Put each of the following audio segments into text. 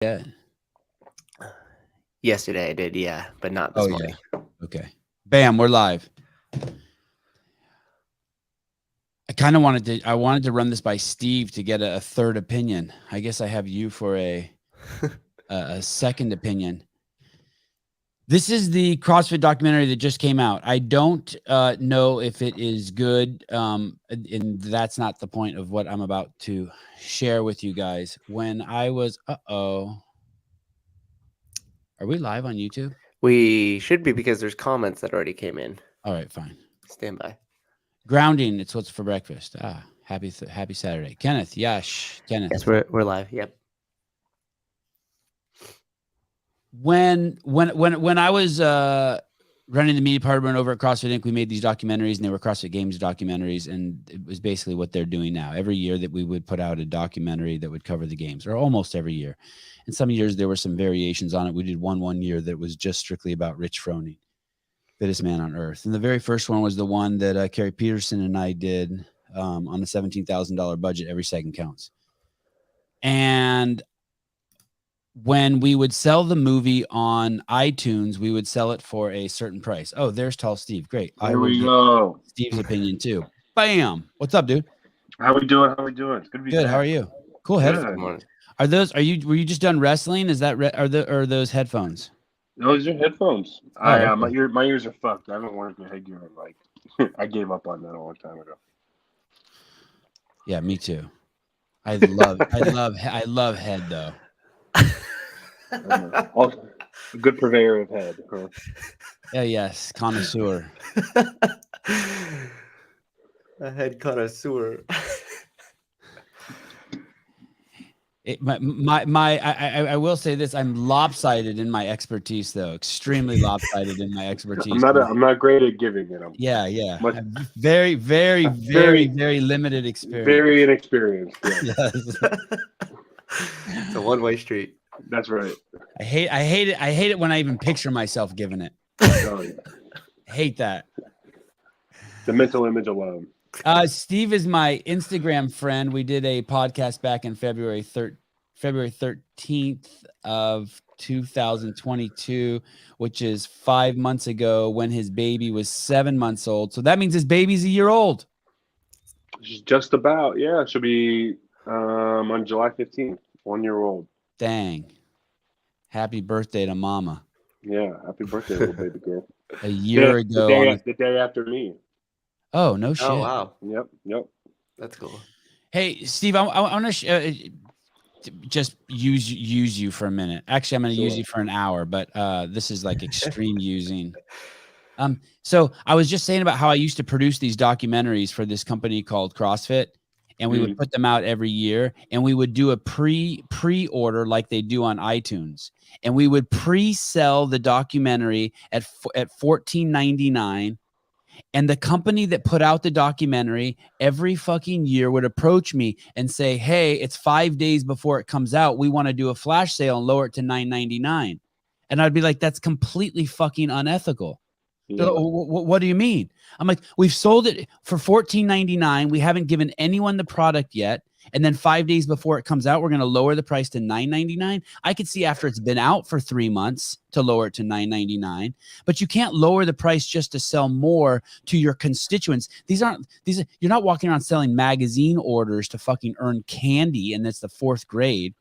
Yeah. Yesterday I did, yeah, but not this morning. Yeah. Okay. Bam, we're live. I wanted to run this by Steve to get a third opinion. I guess I have you for a second opinion. This is the CrossFit documentary that just came out. I don't know if it is good, and that's not the point of what I'm about to share with you guys. When I was, are we live on YouTube? We should be because there's comments that already came in. All right, fine. Stand by. Grounding. It's what's for breakfast. Happy Saturday, Kenneth. Yash, Kenneth. Yes, we're live. Yep. When I was running the media department over at CrossFit Inc., we made these documentaries, and they were CrossFit Games documentaries, and it was basically what they're doing now. Every year that we would put out a documentary that would cover the games, or almost every year. And some years there were some variations on it. We did one year that was just strictly about Rich Froning, fittest man on earth. And the very first one was the one that Carrie Peterson and I did on a $17,000 budget. Every second counts. And when we would sell the movie on iTunes, we would sell it for a certain price. Oh, there's Tall Steve. Great. There we go. Steve's opinion too. Bam. What's up, dude? How we doing? It's good to be good. back. How are you? Cool headphones. Were you just done wrestling? Is that are those headphones? Those are headphones. My ears are fucked. I haven't worn my headgear in I gave up on that a long time ago. Yeah, me too. I love head though. A good purveyor of head. Huh? Yeah, yes, connoisseur. A head connoisseur. I will say this: I'm lopsided in my expertise, though. Extremely lopsided in my expertise. I'm not great at giving it. Yeah. Very, very, very, very limited experience. Very inexperienced. Yeah. Yes. It's a one-way street. That's right. I hate it when I even picture myself giving it. Oh, yeah. I hate that. The mental image alone. Steve is my Instagram friend. We did a podcast back in February 13th of 2022, which is 5 months ago, when his baby was 7 months old. So that means his baby's a year old. She's just about, yeah. She'll be on July 15th, 1 year old. Dang. Happy birthday to mama. Yeah, happy birthday, little baby girl. A year ago. The day after me. Oh, no shit. Oh, wow. Yep. That's cool. Hey, Steve, I want to just use you for a minute. Actually, I'm going to use you for an hour, but this is like extreme using. So I was just saying about how I used to produce these documentaries for this company called CrossFit, and we would put them out every year, and we would do a pre-order like they do on iTunes, and we would pre-sell the documentary at $14.99. And the company that put out the documentary every fucking year would approach me and say, hey, it's 5 days before it comes out. We want to do a flash sale and lower it to $9.99. And I'd be like, that's completely fucking unethical. Yeah. So, what do you mean? I'm like, we've sold it for $14.99. We haven't given anyone the product yet. And then 5 days before it comes out, we're going to lower the price to $9.99. I could see after it's been out for 3 months to lower it to $9.99. But you can't lower the price just to sell more to your constituents. You're not walking around selling magazine orders to fucking earn candy, and it's the 4th grade.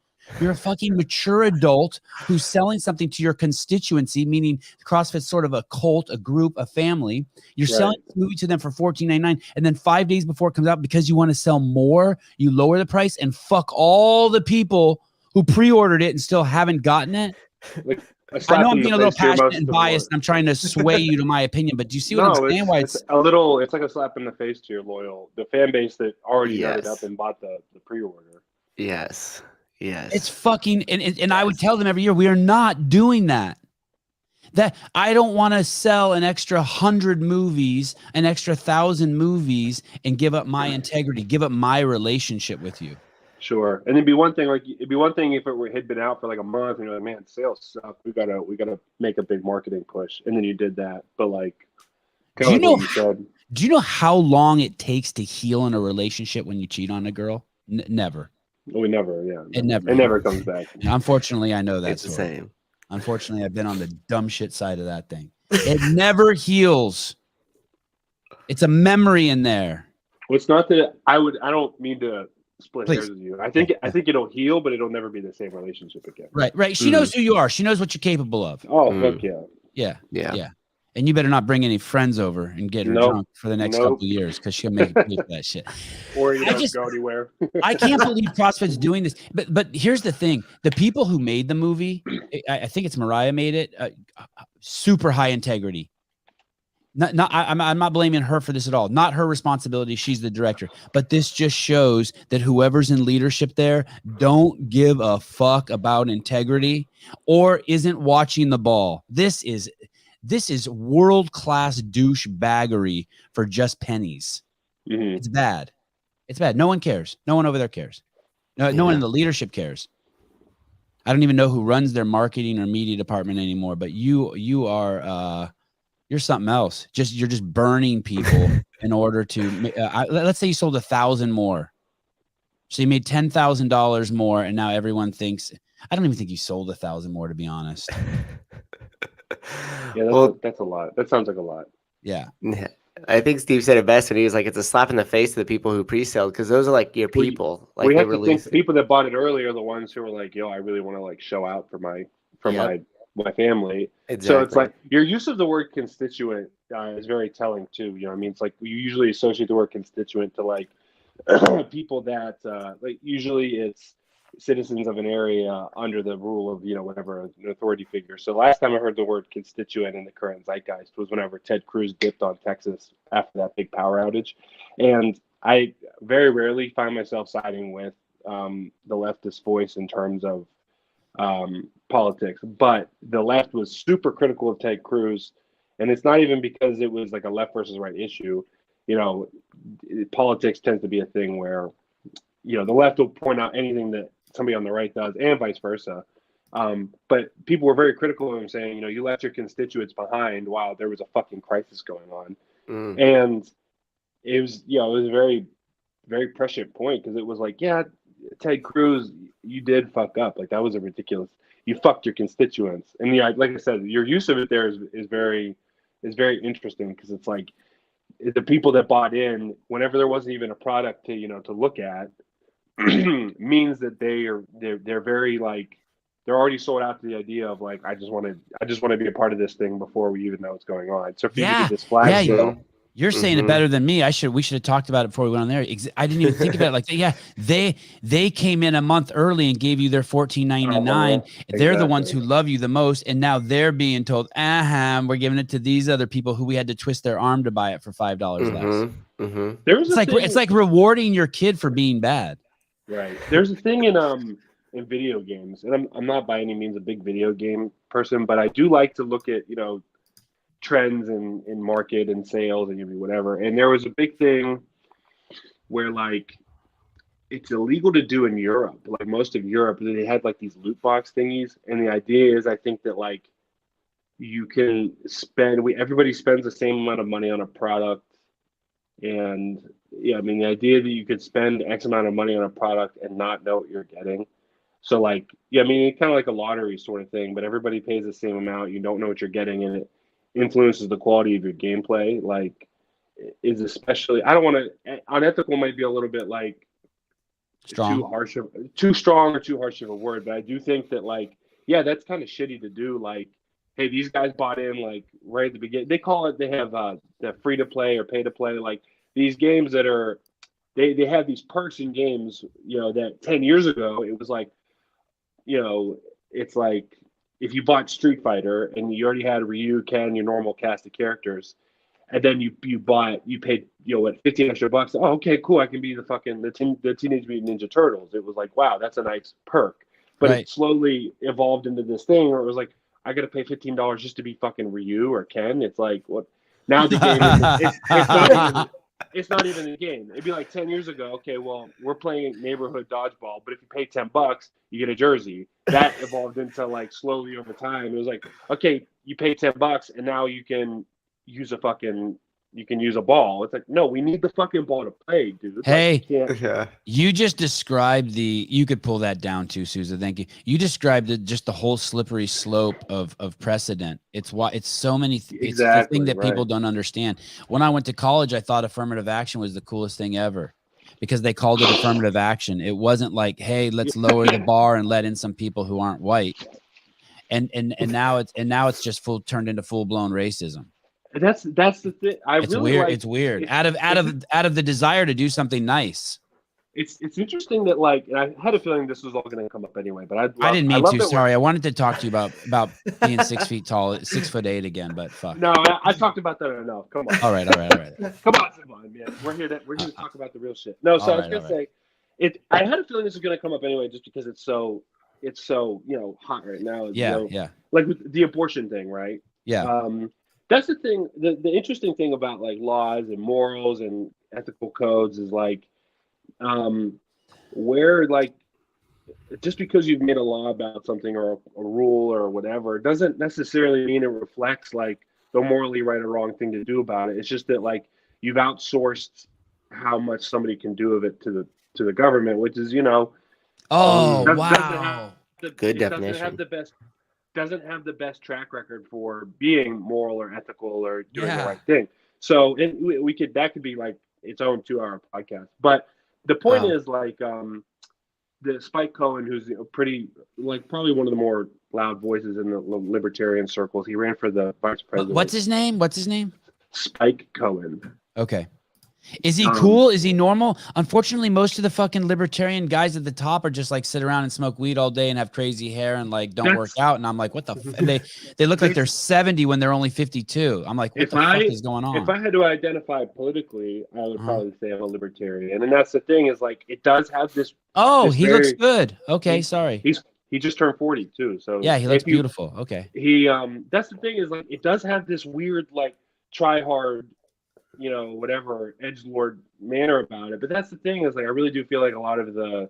You're a fucking mature adult who's selling something to your constituency, meaning CrossFit's sort of a cult, a group, a family. You're selling this movie to them for $14.99, and then 5 days before it comes out, because you want to sell more, you lower the price and fuck all the people who pre-ordered it and still haven't gotten it. I know I'm being a little passionate and biased, and I'm trying to sway you to my opinion, but do you see what I'm saying? Why it's like a slap in the face to the fan base that already nutted up and bought the pre-order. Yes. Yes. It's fucking, and I would tell them every year, we are not doing that. That I don't want to sell an extra 100 movies, an extra 1,000 movies, and give up my integrity, give up my relationship with you. Sure. And it'd be one thing if it had been out for like a month and you're like, man, sales suck. We gotta make a big marketing push. And then you did that. But like, do you know how long it takes to heal in a relationship when you cheat on a girl? Never. We never, It it never comes back. Unfortunately, I know that It's the story. same. Unfortunately, I've been on the dumb shit side of that thing. It never heals. It's a memory in there. Well, it's not that I don't mean to split Please. hairs with you. I think it'll heal, but it'll never be the same relationship again. Right. She knows who you are. She knows what you're capable of. Oh, fuck yeah. Yeah. And you better not bring any friends over and get her drunk for the next couple of years because she'll make you pay for that shit. Or you don't go anywhere. I can't believe CrossFit's doing this. But here's the thing: the people who made the movie, I think it's Mariah made it, super high integrity. I'm not blaming her for this at all. Not her responsibility. She's the director. But this just shows that whoever's in leadership there don't give a fuck about integrity or isn't watching the ball. This is world-class douchebaggery for just pennies. Mm-hmm. It's bad. It's bad. No one cares. No one over there cares. No one in the leadership cares. I don't even know who runs their marketing or media department anymore, but you are you're something else. You're just burning people in order to let's say you sold 1,000 more. So you made $10,000 more and now everyone thinks I don't even think you sold 1,000 more, to be honest. Yeah, that's a lot. That sounds like a lot. Yeah. I think Steve said it best when he was like, it's a slap in the face to the people who pre-sold because those are like your people. We have to think the people that bought it early are the ones who were like, yo, I really want to like show out for my family. Exactly. So it's like your use of the word constituent is very telling too. You know what I mean? It's like you usually associate the word constituent to like people that like usually it's citizens of an area under the rule of, whatever, an authority figure. So last time I heard the word constituent in the current zeitgeist was whenever Ted Cruz dipped on Texas after that big power outage. And I very rarely find myself siding with the leftist voice in terms of politics. But the left was super critical of Ted Cruz. And it's not even because it was like a left versus right issue. Politics tends to be a thing where, the left will point out anything that somebody on the right does and vice versa. But people were very critical of him saying, you left your constituents behind while there was a fucking crisis going on. And it was, it was a very, very prescient point because it was like, yeah, Ted Cruz, you did fuck up. Like that was a ridiculous, you fucked your constituents. And like I said, your use of it there is very interesting because it's like the people that bought in whenever there wasn't even a product to, to look at, means that they're very like they're already sold out to the idea of like I just want to be a part of this thing before we even know what's going on. So if you get this flag show, you're saying it better than me. We should have talked about it before we went on there. I didn't even think about it like that. Yeah, they came in a month early and gave you their $14.99. They're the ones who love you the most, and now they're being told, we're giving it to these other people who we had to twist their arm to buy it for $5 less. It's like rewarding your kid for being bad. Right. There's a thing in video games, and I'm not by any means a big video game person, but I do like to look at, trends in market and sales and whatever. And there was a big thing where like it's illegal to do in Europe, like most of Europe, they had like these loot box thingies. And the idea is I think that like you can everybody spends the same amount of money on a product. And the idea that you could spend X amount of money on a product and not know what you're getting. So like, it's kind of like a lottery sort of thing, but everybody pays the same amount. You don't know what you're getting, and it influences the quality of your gameplay. Like, is especially, I don't want to, unethical might be a little bit like too strong or too harsh of a word, but I do think that like, that's kind of shitty to do. Like, hey, these guys bought in like right at the beginning. They call it, they have the free to play or pay to play. Like these games that are, they have these perks in games, that 10 years ago, it was like, it's like if you bought Street Fighter and you already had Ryu, Ken, your normal cast of characters, and then you paid, what, $15 extra. Oh, okay, cool. I can be the Teenage Mutant Ninja Turtles. It was like, wow, that's a nice perk. But it slowly evolved into this thing where it was like, I got to pay $15 just to be fucking Ryu or Ken. It's like, what? Now the game it's not even a game. It'd be like 10 years ago. Okay, well, we're playing neighborhood dodgeball, but if you pay $10, you get a jersey. That evolved into like slowly over time. It was like, okay, you pay $10 and now you can use a fucking you can use a ball. It's like, no, we need the fucking ball to play, dude. Hey, like, you just described you could pull that down too, Sousa. Thank you. You described just the whole slippery slope of precedent. It's why it's so many. It's the thing that people don't understand. When I went to college, I thought affirmative action was the coolest thing ever because they called it affirmative action. It wasn't like, hey, let's lower the bar and let in some people who aren't white. And now it's just turned into full blown racism. That's the thing. It's really weird. It's weird. Out of the desire to do something nice. It's interesting that and I had a feeling this was all going to come up anyway, but I didn't mean to. Sorry, I wanted to talk to you about being 6 feet tall, 6'8" again, but fuck. No, I talked about that enough. Come on. All right. Come on, man. We're here to talk about the real shit. No, so I was gonna say I had a feeling this was going to come up anyway, just because it's so hot right now. Yeah. Like with the abortion thing, right? Yeah. That's the thing. The interesting thing about laws and morals and ethical codes is where just because you've made a law about something or a rule or whatever doesn't necessarily mean it reflects the morally right or wrong thing to do about it. It's just that you've outsourced how much somebody can do of it to the government, which is wow. Good definition. Doesn't have the best track record for being moral or ethical or doing the right thing. So that could be its own 2-hour podcast. But the point is the Spike Cohen, who's pretty probably one of the more loud voices in the libertarian circles. He ran for the vice president. What's his name? Spike Cohen. Okay. Is he cool? Is he normal? Unfortunately, most of the fucking libertarian guys at the top are just sit around and smoke weed all day and have crazy hair and don't work out. And I'm like, what the? They look like they're 70 when they're only 52. I'm like, what the fuck is going on? If I had to identify politically, I would probably say I'm a libertarian. And that's the thing is it does have this. Oh, he looks good. Okay, sorry. He just turned 40 too. So yeah, he looks beautiful. Okay. That's the thing is it does have this weird try hard, whatever edgelord manner about it. But that's the thing is I really do feel a lot of the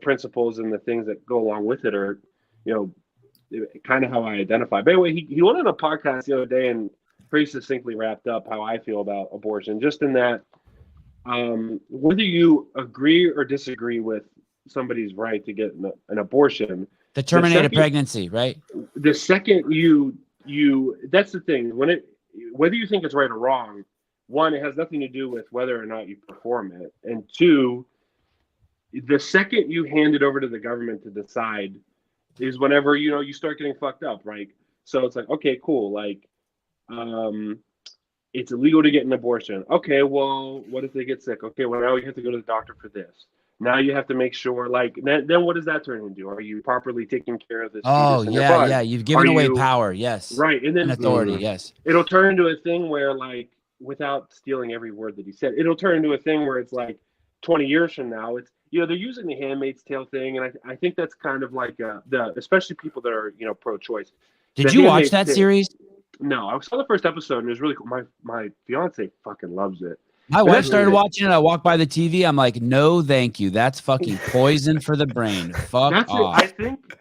principles and the things that go along with it are, kind of how I identify. By the way, he went on a podcast the other day and pretty succinctly wrapped up how I feel about abortion, just in that whether you agree or disagree with somebody's right to get an abortion, to terminate a pregnancy, right? The second you that's the thing, whether you think it's right or wrong, one, it has nothing to do with whether or not you perform it. And two, the second you hand it over to the government to decide is whenever, you start getting fucked up, right? So it's okay, cool. It's illegal to get an abortion. Okay, well, what if they get sick? Okay, well, now you have to go to the doctor for this. Now you have to make sure, then what does that turn into? Are you properly taking care of this? Oh, yeah. You've given away power. Yes. Right. And then authority. Yes. It'll turn into a thing where without stealing every word that he said, it'll turn into a thing where it's 20 years from now, it's, they're using the Handmaid's Tale thing. And I think that's kind of especially people that are, pro-choice. Did you watch that series? No, I saw the first episode and it was really cool. My fiance fucking loves it. My wife started watching it. I walked by the TV. I'm like, no, thank you. That's fucking poison for the brain. Fuck off.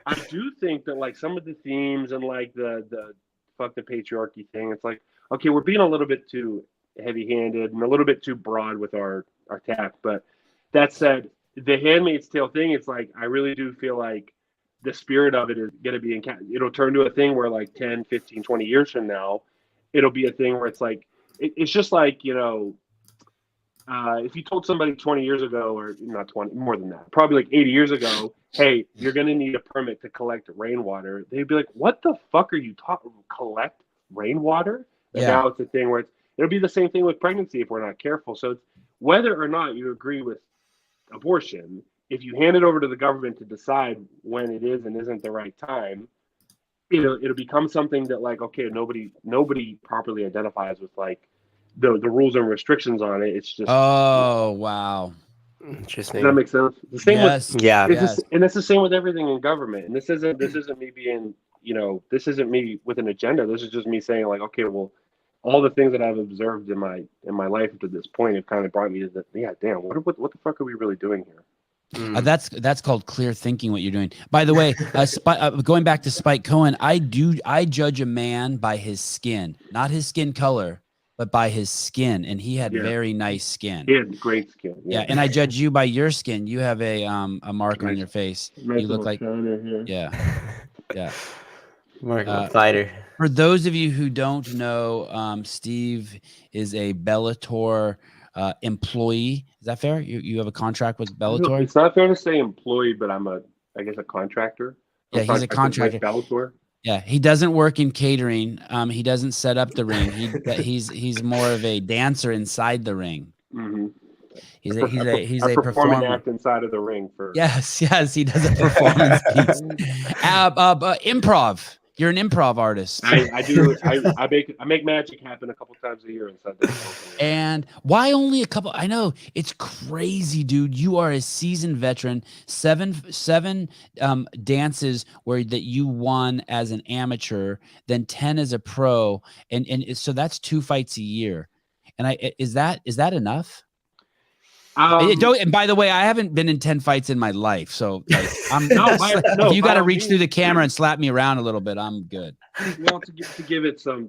I do think that some of the themes and the fuck the patriarchy thing, it's okay, we're being a little bit too heavy-handed and a little bit too broad with our tact. But that said, the Handmaid's Tale thing, it's I really do feel the spirit of it is going to be it'll turn to a thing where 10, 15, 20 years from now, it'll be a thing where it's it's just if you told somebody 20 years ago, or not 20, more than that, probably 80 years ago, hey, you're going to need a permit to collect rainwater, they'd be like, what the fuck are you talking? Collect rainwater? And now it's a thing where it'll be the same thing with pregnancy if we're not careful. So it's whether or not you agree with abortion, if you hand it over to the government to decide when it is and isn't the right time, it'll become something that okay, nobody properly identifies with the rules and restrictions on it. It's just wow. Interesting. Does that make sense? The same and it's the same with everything in government. And this isn't me being, this isn't me with an agenda. This is just me saying okay, well, all the things that I've observed in my life up to this point have kind of brought me to what the fuck are we really doing here? That's called clear thinking, what you're doing. By the way, going back to Spike Cohen, I judge a man by his skin, not his skin color, but by his skin, and he had very nice skin. He had great skin. Yeah, and I judge you by your skin. You have a mark on your face. Nice You look like here. yeah. Mark of a fighter. For those of you who don't know, Steve is a Bellator employee. Is that fair? You have a contract with Bellator? It's not fair to say employee, but I guess a contractor. Yeah, he's a contractor. Bellator. Yeah, he doesn't work in catering. He doesn't set up the ring. He's more of a dancer inside the ring. Mm-hmm. He's a performing performer. act inside of the ring. Yes, he does a performance piece. Improv. You're an improv artist. I do. I make magic happen a couple times a year inside the ring. And why only a couple? I know it's crazy, dude. You are a seasoned veteran. Seven dances that you won as an amateur, then 10 as a pro, and so that's 2 fights a year. And is that enough? And by the way, I haven't been in 10 fights in my life, so like, if you got to reach through the camera and slap me around a little bit, I'm good. Well, to give it some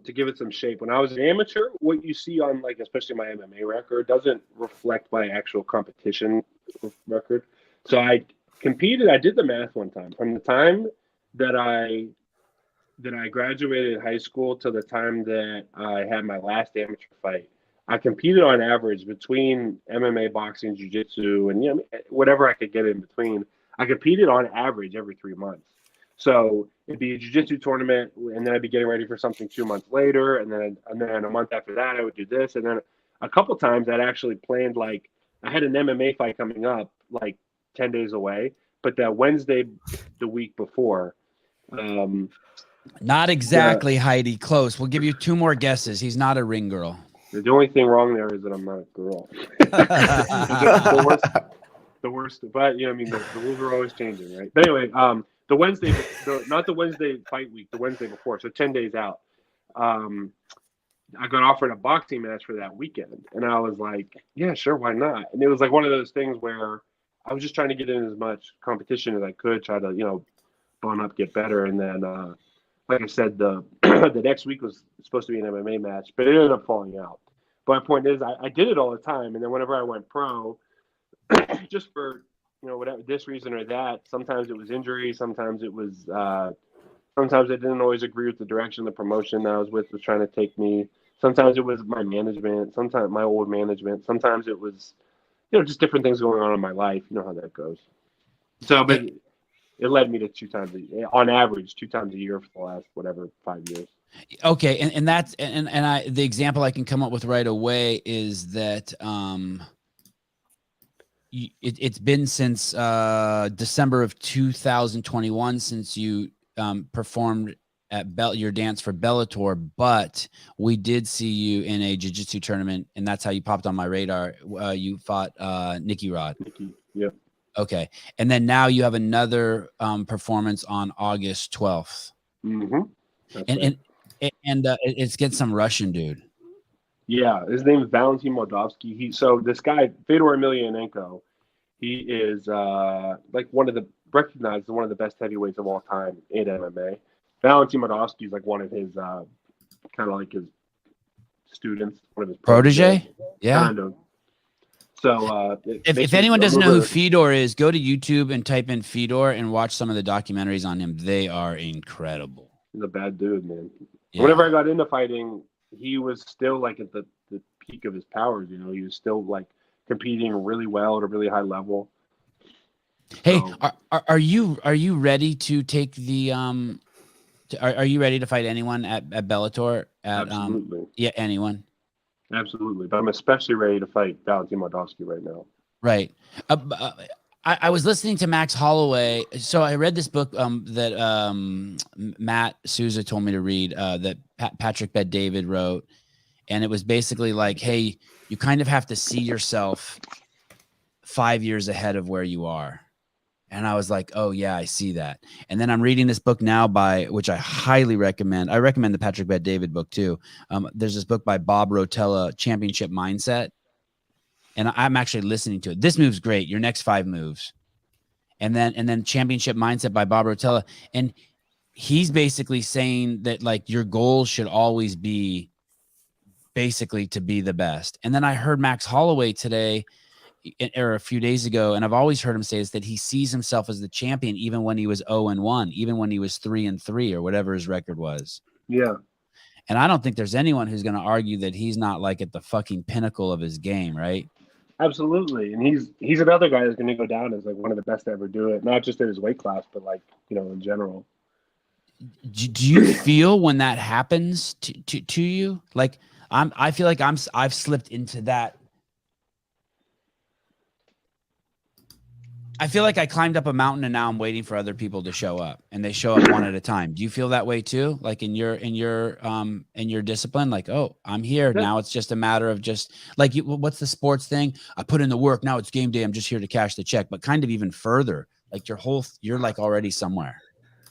shape. When I was an amateur, what you see on especially my MMA record doesn't reflect my actual competition record. So I competed. I did the math one time. From the time that I graduated high school to the time that I had my last amateur fight, I competed on average between MMA, boxing, jiu-jitsu, and whatever I could get in between. I competed on average every 3 months. So it'd be a jiu-jitsu tournament, and then I'd be getting ready for something 2 months later, and then a month after that I would do this, and then a couple times I'd actually planned I had an MMA fight coming up 10 days away, but that Wednesday the week before. Not exactly, Heidi. Close. We'll give you 2 more guesses. He's not a ring girl. The only thing wrong there is that I'm not a girl. the worst. But the rules are always changing, right? But anyway, the Wednesday, not the Wednesday fight week, the Wednesday before, so 10 days out. I got offered a boxing match for that weekend, and I was like, yeah, sure, why not? And it was one of those things where I was just trying to get in as much competition as I could, try to bone up, get better, and then. Like I said, the next week was supposed to be an MMA match, but it ended up falling out. But my point is, I did it all the time, and then whenever I went pro, just for whatever this reason or that, sometimes it was injury, sometimes it was, sometimes I didn't always agree with the direction the promotion that I was with was trying to take me. Sometimes it was my management, sometimes my old management, sometimes it was, just different things going on in my life. You know how that goes. So, but. It led me to 2 times on average 2 times a year for the last 5 years. Okay, and that's the example I can come up with right away is that it's been since December of 2021 since you performed at your dance for Bellator, but we did see you in a jiu-jitsu tournament, and that's how you popped on my radar. You fought Nicky Rod. Yep. Okay. And then now you have another performance on August 12th. Mm-hmm. And it's get some Russian dude. Yeah. His name is Valentin Moldovsky. So this guy, Fedor Emelianenko, he is one of the best heavyweights of all time in MMA. Valentin Moldovsky is one of his kind of his students, one of his protege. Yeah. Kind of. So if anyone doesn't know who Fedor is, go to YouTube and type in Fedor and watch some of the documentaries on him. They are incredible. He's a bad dude, man. Yeah. Whenever I got into fighting, he was still at the peak of his powers. He was still competing really well at a really high level. Hey, so, are you ready to take the are you ready to fight anyone at Bellator? Absolutely. Anyone. Absolutely, but I'm especially ready to fight Valentin Moldovsky right now. Right. I was listening to Max Holloway. So I read this book that Matt Souza told me to read that Patrick Bet-David wrote. And it was basically hey, you kind of have to see yourself 5 years ahead of where you are. And I was like, oh, yeah, I see that. And then I'm reading this book now which I highly recommend. I recommend the Patrick Bet-David book, too. There's this book by Bob Rotella, Championship Mindset. And I'm actually listening to it. This move's great. Your next 5 moves. And then Championship Mindset by Bob Rotella. And he's basically saying that your goal should always be basically to be the best. And then I heard Max Holloway today or a few days ago, and I've always heard him say is that he sees himself as the champion even when he was 0-1, even when he was 3-3 or whatever his record was. Yeah. And I don't think there's anyone who's going to argue that he's not like at the fucking pinnacle of his game, right? Absolutely. And he's another guy that's going to go down as like one of the best to ever do it, not just in his weight class, but like, in general. Do you feel when that happens to you? Like I feel like I've slipped into that. I feel like I climbed up a mountain and now I'm waiting for other people to show up, and they show up one at a time. Do you feel that way too? Like in your discipline, like, oh, I'm here now. It's just a matter of just like, what's the sports thing? I put in the work. Now it's game day. I'm just here to cash the check, but kind of even further, like you're like already somewhere.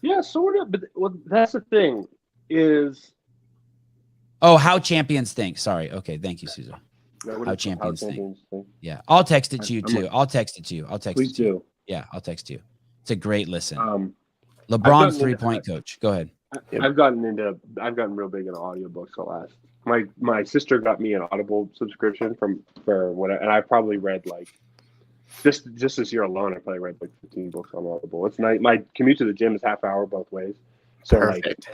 Yeah, sort of. But that's the thing is. Oh, how champions think. Sorry. Okay. Thank you, Susan. How champions think. Yeah, I'll text it to you too. I'll text it to you. Please do. Yeah, I'll text you. It's a great listen. LeBron's LeBron's 3-point coach. Go ahead. I've gotten real big into audiobooks the last. My sister got me an Audible subscription for what, and I probably read like just this year alone. I probably read like 15 books on Audible. It's nice. My commute to the gym is half hour both ways. So Perfect.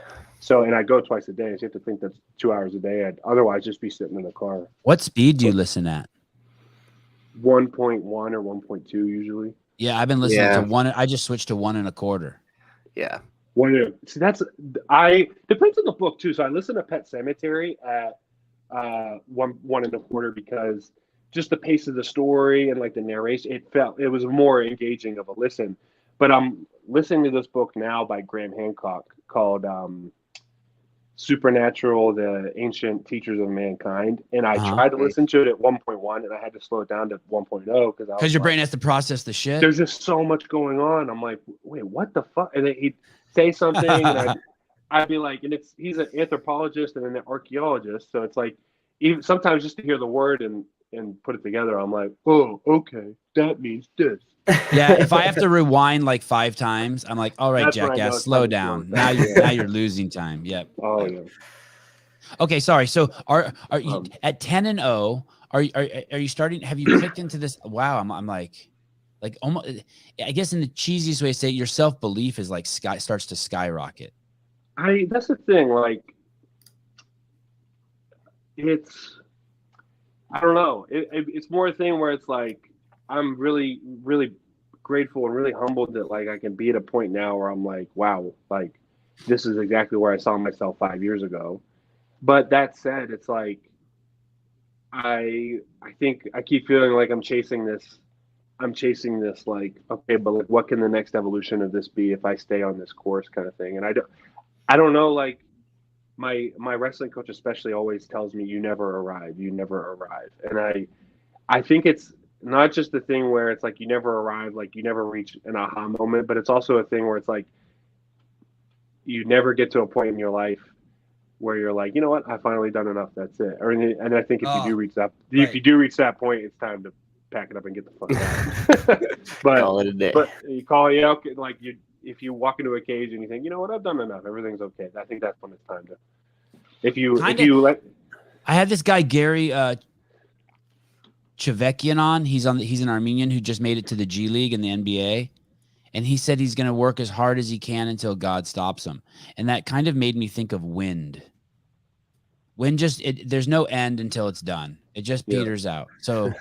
And I go twice a day. So you have to think that's 2 hours a day. I'd otherwise just be sitting in the car. What speed do you listen at? 1.1 or 1.2 usually. Yeah, I've been listening to 1. I just switched to 1.25. Yeah. See, depends on the book too. So I listen to Pet Sematary at 1.25 because just the pace of the story and like the narration, it was more engaging of a listen. But I'm listening to this book now by Graham Hancock called Supernatural, the Ancient Teachers of Mankind. And I tried to listen to it at 1.1 and I had to slow it down to 1.0 because your brain has to process the shit. There's just so much going on. I'm like, wait, what the fuck? And then he'd say something and I'd be like, and he's an anthropologist and an archaeologist. So it's like, even sometimes just to hear the word and put it together, I'm like, oh, okay, that means this. Yeah, if I have to rewind like 5 times, I'm like, all right, That's jackass, slow down. Now you're losing time. Yep. Oh yeah. Okay, sorry. So are you at 10-0? Are you starting? Have you clicked into this? Wow, I'm like almost. I guess in the cheesiest way to say it, your self belief is like starts to skyrocket. That's the thing. Like, I don't know. It's more a thing where it's like I'm really, really grateful and really humbled that like I can be at a point now where I'm like, wow, like this is exactly where I saw myself 5 years ago. But that said, it's like I think I keep feeling like I'm chasing this like, okay, but like what can the next evolution of this be if I stay on this course kind of thing. And I don't know, like my wrestling coach especially always tells me you never arrive. And I think it's not just the thing where it's like you never arrive, like you never reach an aha moment, but it's also a thing where it's like you never get to a point in your life where you're like, you know what, I finally done enough. That's it. And I think if you do reach that point, it's time to pack it up and get the fuck out. But call it a day. But you call it out, like if you walk into a cage and you think, you know what, I've done enough, everything's okay. I think that's when it's time to. I had this guy Gary Chevekian on. He's an Armenian who just made it to the G League in the NBA. And he said he's going to work as hard as he can until God stops him. And that kind of made me think of wind. Wind there's no end until it's done. It just peters out. So,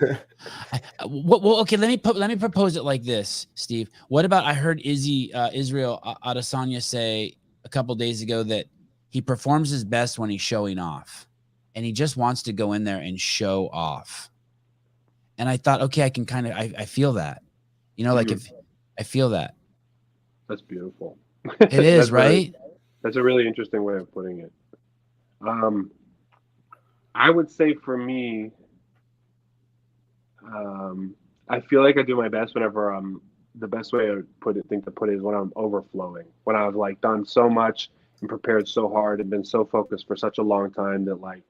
okay, let me propose it like this, Steve. What about, I heard Israel Adesanya say a couple days ago that he performs his best when he's showing off. And he just wants to go in there and show off. And I thought, okay, I can kind of, I feel that. You know, like if I feel that. That's beautiful. It is, right? That's a really interesting way of putting it. I would say for me, I feel like I do my best whenever the best way to put it is when I'm overflowing. When I've like done so much and prepared so hard and been so focused for such a long time that like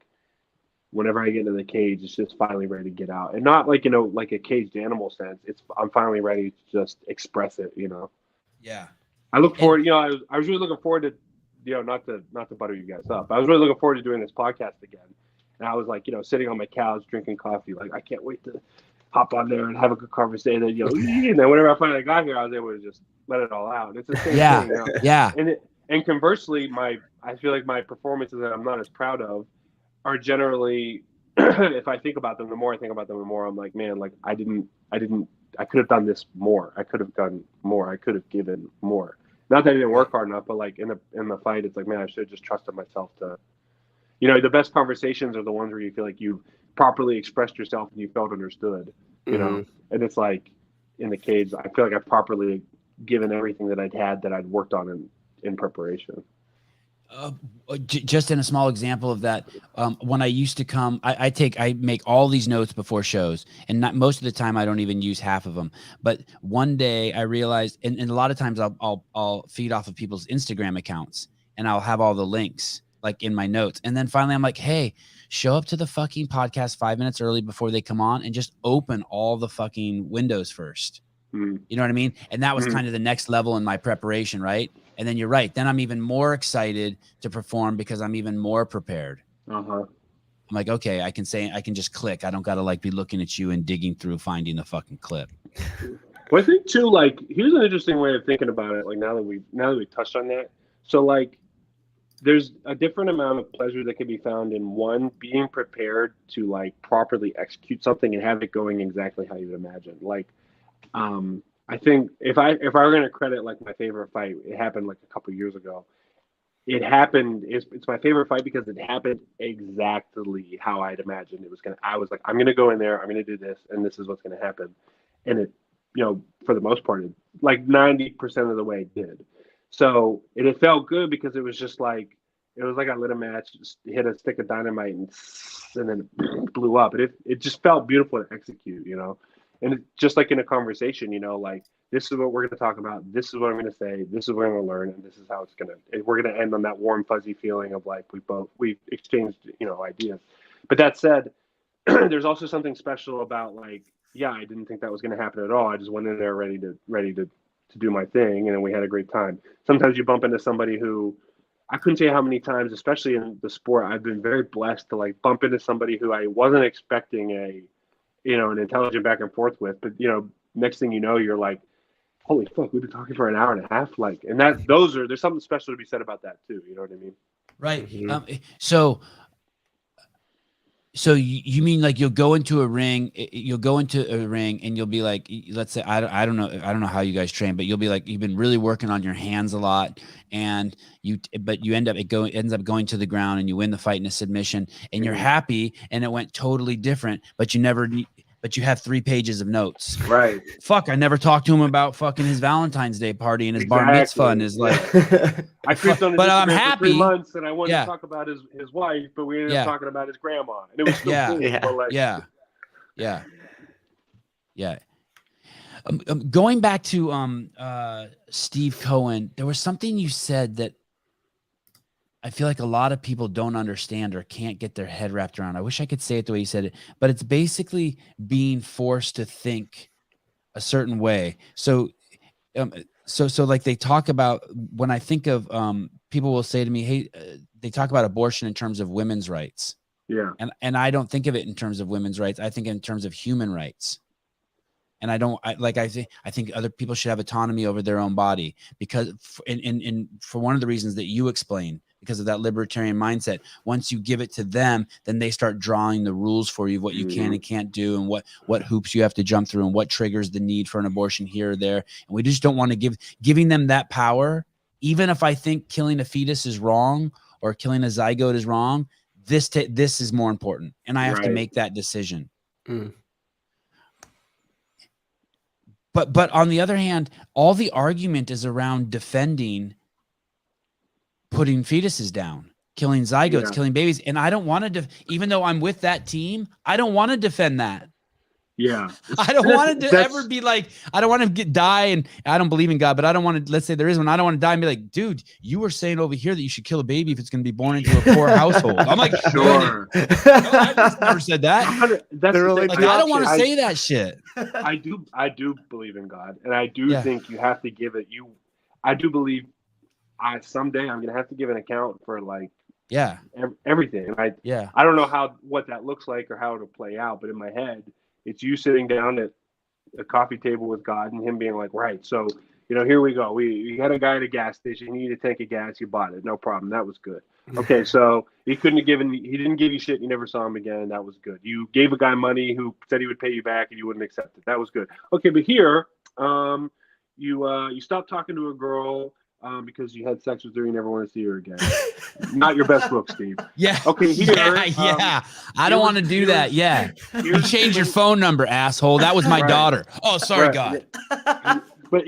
whenever I get into the cage, it's just finally ready to get out. And not like, like a caged animal sense. I'm finally ready to just express it, Yeah. I look forward, I was really looking forward to, not to butter you guys up. I was really looking forward to doing this podcast again. And I was like, sitting on my couch drinking coffee, like I can't wait to hop on there and have a good conversation. And, and then whenever I finally got here, I was able to just let it all out. It's the same thing. Yeah. And conversely, I feel like my performances that I'm not as proud of are generally, if I think about them, the more I think about them, the more I'm like, man, like I could have done this more. I could have done more. I could have given more. Not that I didn't work hard enough, but like in the fight, it's like, man, I should have just trusted myself to, the best conversations are the ones where you feel like you properly expressed yourself and you felt understood, and it's like in the cage, I feel like I've properly given everything that I'd worked on in preparation. Just in a small example of that, when I used to come, I make all these notes before shows, and not most of the time I don't even use half of them. But one day I realized, and a lot of times I'll feed off of people's Instagram accounts, and I'll have all the links like in my notes. And then finally I'm like, hey, show up to the fucking podcast 5 minutes early before they come on, and just open all the fucking windows first. You know what I mean? And that was kind of the next level in my preparation, right? And then you're right. Then I'm even more excited to perform because I'm even more prepared. I'm like, okay, I can just click. I don't got to like be looking at you and digging through finding the fucking clip. Well, I think too, like, here's an interesting way of thinking about it. Like now that we touched on that. So like, there's a different amount of pleasure that can be found in one, being prepared to like properly execute something and have it going exactly how you imagine. Like, I think if I were going to credit like my favorite fight, it happened like a couple of years ago. It happened. It's my favorite fight because it happened exactly how I'd imagined it was going to. I was like, I'm going to go in there, I'm going to do this, and this is what's going to happen. And it, for the most part, like 90% of the way it did. So it felt good because it was just like, it was like I lit a match, just hit a stick of dynamite, and then it blew up. And it just felt beautiful to execute, And it's just like in a conversation, like, this is what we're going to talk about. This is what I'm going to say. This is what I'm going to learn. And this is how we're going to end on that warm, fuzzy feeling of like, we exchanged, ideas. But that said, there's also something special about like, yeah, I didn't think that was going to happen at all. I just went in there ready to do my thing. And then we had a great time. Sometimes you bump into somebody who, I couldn't tell you how many times, especially in the sport, I've been very blessed to like bump into somebody who I wasn't expecting an intelligent back and forth with, but next thing you know, you're like, holy fuck, we've been talking for an hour and a half. Like, and there's something special to be said about that too. You know what I mean? Right. So you mean like you'll go into a ring and you'll be like, let's say, I don't know how you guys train, but you'll be like, you've been really working on your hands a lot, and you ends up going to the ground and you win the fight in a submission, and you're happy and it went totally different, but you have 3 pages of notes. Right. Fuck, I never talked to him about fucking his Valentine's Day party and his bar mitzvah and his like. I creeped on his but Instagram I'm happy. for 3 months and I wanted to talk about his wife, but we ended up talking about his grandma, and it was still cool. But like, yeah. Going back to Steve Cohen, there was something you said that I feel like a lot of people don't understand or can't get their head wrapped around. I wish I could say it the way you said it, but it's basically being forced to think a certain way. So like they talk about, when I think of, people will say to me, hey, they talk about abortion in terms of women's rights. Yeah. And I don't think of it in terms of women's rights. I think in terms of human rights. And I think other people should have autonomy over their own body, because for one of the reasons that you explain, because of that libertarian mindset. Once you give it to them, then they start drawing the rules for you, what you can and can't do, and what hoops you have to jump through, and what triggers the need for an abortion here or there. And we just don't want to giving them that power. Even if I think killing a fetus is wrong or killing a zygote is wrong, this is more important, and I have to make that decision. But on the other hand, all the argument is around defending putting fetuses down, killing zygotes, killing babies. And I don't want to, even though I'm with that team, I don't want to defend that. Yeah. I don't want to ever be like, I don't want to die, and I don't believe in God, but I don't want to, let's say there is one, I don't want to die and be like, dude, you were saying over here that you should kill a baby if it's going to be born into a poor household. I'm like, sure. No, I just never said that. That's like, I don't want to say that shit. I do believe in God, and I do think you have to give it, I do believe someday I'm going to have to give an account for like Yeah. Everything. And I don't know what that looks like or how it'll play out, but in my head, it's you sitting down at a coffee table with God and him being like, right, so here we go. We had a guy at a gas station. He needed a tank of gas. You bought it. No problem. That was good. Okay, so he didn't give you shit. You never saw him again. That was good. You gave a guy money who said he would pay you back and you wouldn't accept it. That was good. Okay, but here, you stopped talking to a girl because you had sex with her. You never want to see her again. Not your best look, Steve. Yeah. Okay, here. Yeah. I don't want to do that. Yeah. You changed your phone number, asshole. That was my daughter. Oh, sorry, God. But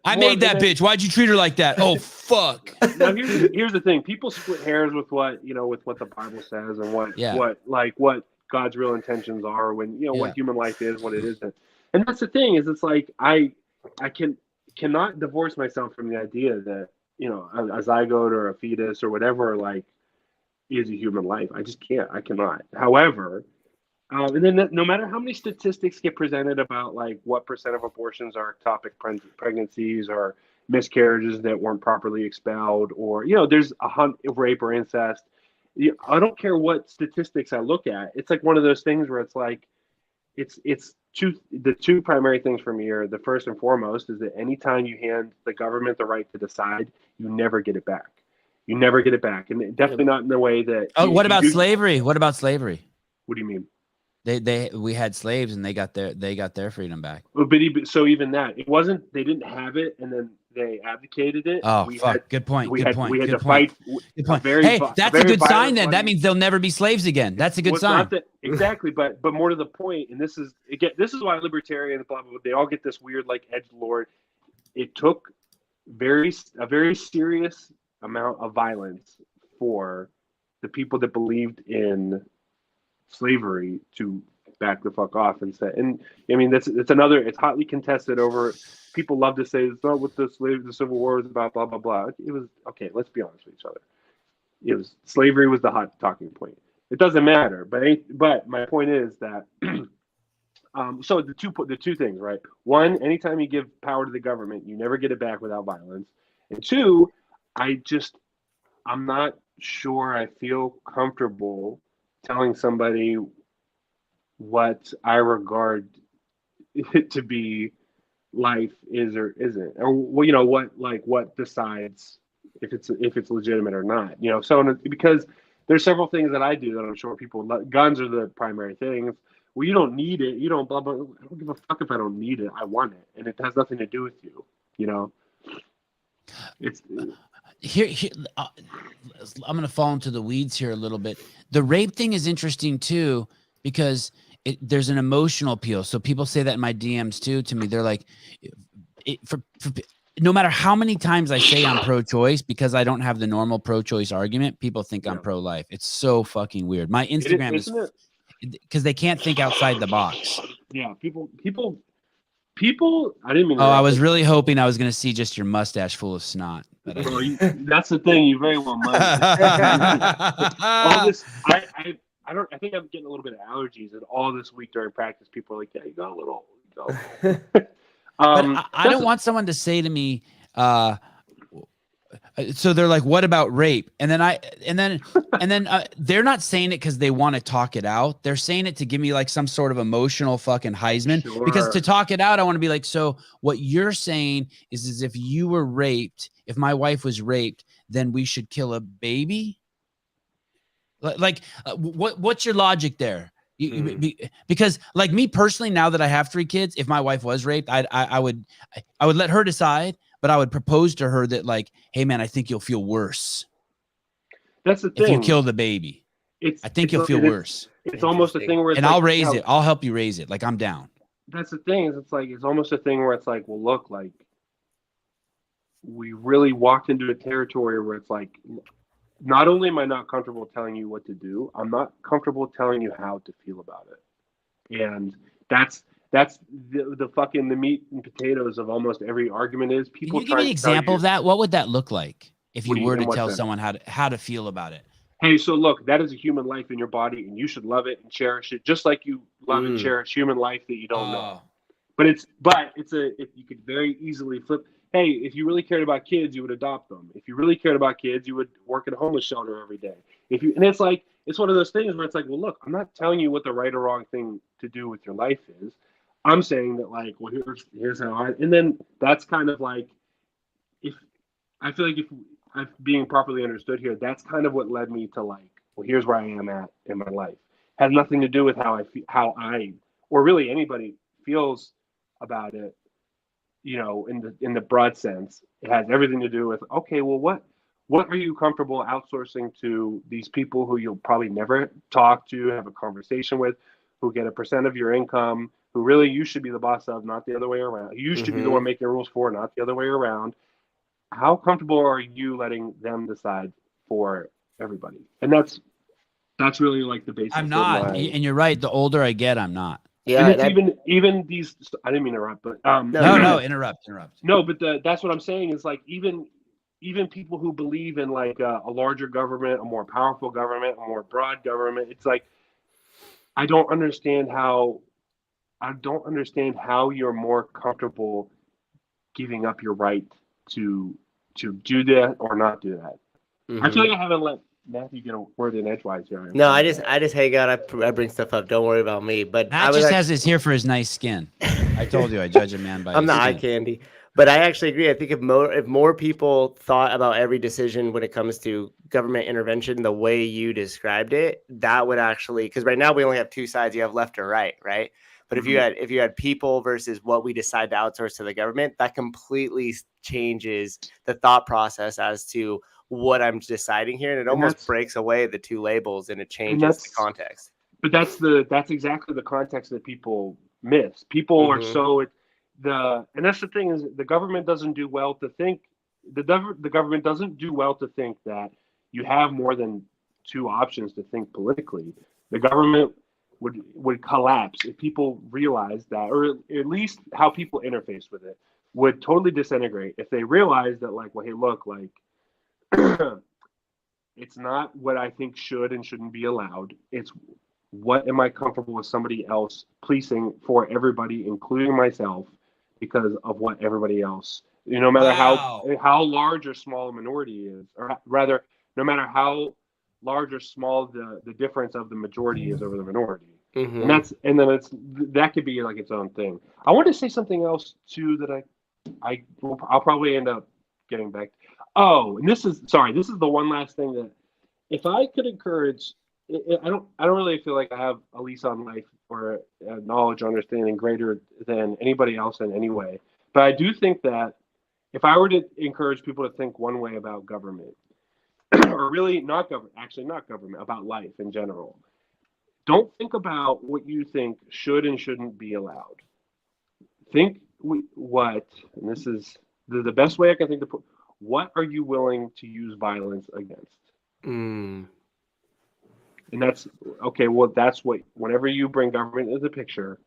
I made that bitch. Why'd you treat her like that? Oh, fuck. Now here's the thing. People split hairs with what the Bible says and what God's real intentions are when what human life is, what it isn't. And that's the thing is it's like I cannot divorce myself from the idea that a zygote or a fetus or whatever is a human life. I just can't. I cannot. However, and then no matter how many statistics get presented about what percent of abortions are ectopic pregnancies or miscarriages that weren't properly expelled, or there's a hunt of rape or incest. I don't care what statistics I look at. It's like one of those things where it's like it's the two primary things for me are the first and foremost is that anytime you hand the government the right to decide, you never get it back. You never get it back, and definitely not in the way that. Oh, what about slavery? What about slavery? What do you mean? We had slaves and they got their freedom back. So even that, it wasn't, they didn't have it and then they advocated it. Oh, fuck. Good point. We had to fight. Hey, that's a good sign then. That means they'll never be slaves again. That's a good sign. Exactly. But more to the point, and this is why libertarians, blah, blah, blah, they all get this weird edgelord. It took a very serious amount of violence for the people that believed in slavery to back the fuck off and say, and I mean it's hotly contested over. People love to say it's not what the Civil War was about, blah blah blah. It was okay. Let's be honest with each other. It was slavery was the hot talking point. It doesn't matter, but my point is that so the two things, right? One, anytime you give power to the government, you never get it back without violence. And two, I'm not sure I feel comfortable telling somebody what I regard it to be life is or isn't, or what decides if it's legitimate or not. So because there's several things that I do that I'm sure people guns are the primary things. Well, you don't need it. You don't blah blah. I don't give a fuck if I don't need it. I want it, and it has nothing to do with you. It's. Here I'm going to fall into the weeds here a little bit. The rape thing is interesting too, because there's an emotional appeal. So people say that in my DMs too to me. They're like, no matter how many times I say I'm pro-choice, because I don't have the normal pro-choice argument, people think I'm pro-life. It's so fucking weird. My Instagram is because they can't think outside the box. Yeah, people. I didn't mean. Oh, I was really hoping I was going to see just your mustache full of snot. But that's the thing. You very well might. All this, I think I'm getting a little bit of allergies, and all this week during practice, people are like, "Yeah, you got a little." I don't want someone to say to me, so they're like, "What about rape?" And then they're not saying it because they want to talk it out. They're saying it to give me some sort of emotional fucking Heisman. Sure. Because to talk it out, I want to be like, so what you're saying is if you were raped, if my wife was raped, then we should kill a baby. What's your logic there? Because me personally, now that I have 3 kids, if my wife was raped, I would let her decide. But I would propose to her that hey man, I think you'll feel worse. That's the thing. If you kill the baby, I think you'll feel worse. It's almost a thing where it's I'll raise it. I'll help you raise it. I'm down. That's the thing. Is it's almost a thing where it's well, look, we really walked into a territory where it's not only am I not comfortable telling you what to do, I'm not comfortable telling you how to feel about it. And that's the fucking the meat and potatoes of almost every argument is people. Can you give me an example of that? What would that look like if you were to tell someone how to feel about it? Hey, so look, that is a human life in your body, and you should love it and cherish it, just like you love and cherish human life that you don't know. But you could very easily flip. hey, if you really cared about kids, you would adopt them. If you really cared about kids, you would work at a homeless shelter every day. And it's like, it's one of those things where it's like, well, look, I'm not telling you what the right or wrong thing to do with your life is. I'm saying that, like, well, here's how and then that's kind of like, if I feel like if I'm being properly understood here, that's kind of what led me to, like, well, here's where I am at in my life. Has nothing to do with how I, or really anybody feels about it, in the broad sense. It has everything to do with, okay, well, what are you comfortable outsourcing to these people who you'll probably never talk to, have a conversation with, who get a percent of your income, who really you should be the boss of, not the other way around. You should be the one making rules for, not the other way around. How comfortable are you letting them decide for everybody? And that's really like the basis. I'm not, and you're right. The older I get, I'm not. Yeah, and it's even these. I didn't mean to interrupt, but no, interrupt. No, but that's what I'm saying is, like, even people who believe in, like, a larger government, a more powerful government, a more broad government. It's like, I don't understand how you're more comfortable giving up your right to do that or not do that. I feel like I haven't let Matthew get a word in edgewise here. No, I just hang out. I bring stuff up. Don't worry about me. But Matt has his here for his nice skin. I told you I judge a man by. I'm not eye candy, but I actually agree. I think if more people thought about every decision when it comes to government intervention the way you described it, that would actually, because right now we only have two sides. You have left or right, right? But if you had people versus what we decide to outsource to the government, that completely changes the thought process as to what I'm deciding here, and it almost breaks away the two labels and it changes the context. But that's exactly the context that people miss. People are and that's the thing, is the government doesn't do well to think the government doesn't do well to think that you have more than two options to think politically. The government would collapse if people realized that, or at least how people interface with it would totally disintegrate if they realized that, like, well, hey, look, like, it's not what I think should and shouldn't be allowed. It's what am I comfortable with somebody else policing for everybody, including myself, because of what everybody else, no matter how large or small a minority is, or rather, no matter how large or small the difference of the majority is over the minority. And that could be like its own thing. I want to say something else too that I'll probably end up getting back. Oh, and this is the one last thing that, if I could encourage, I don't really feel like I have a lease on life or a knowledge or understanding greater than anybody else in any way. But I do think that if I were to encourage people to think one way about government, or really not government, about life in general, don't think about what you think should and shouldn't be allowed. Think and this is the best way I can think to put. What are you willing to use violence against? And that's okay. Well, that's what, whenever you bring government into the picture,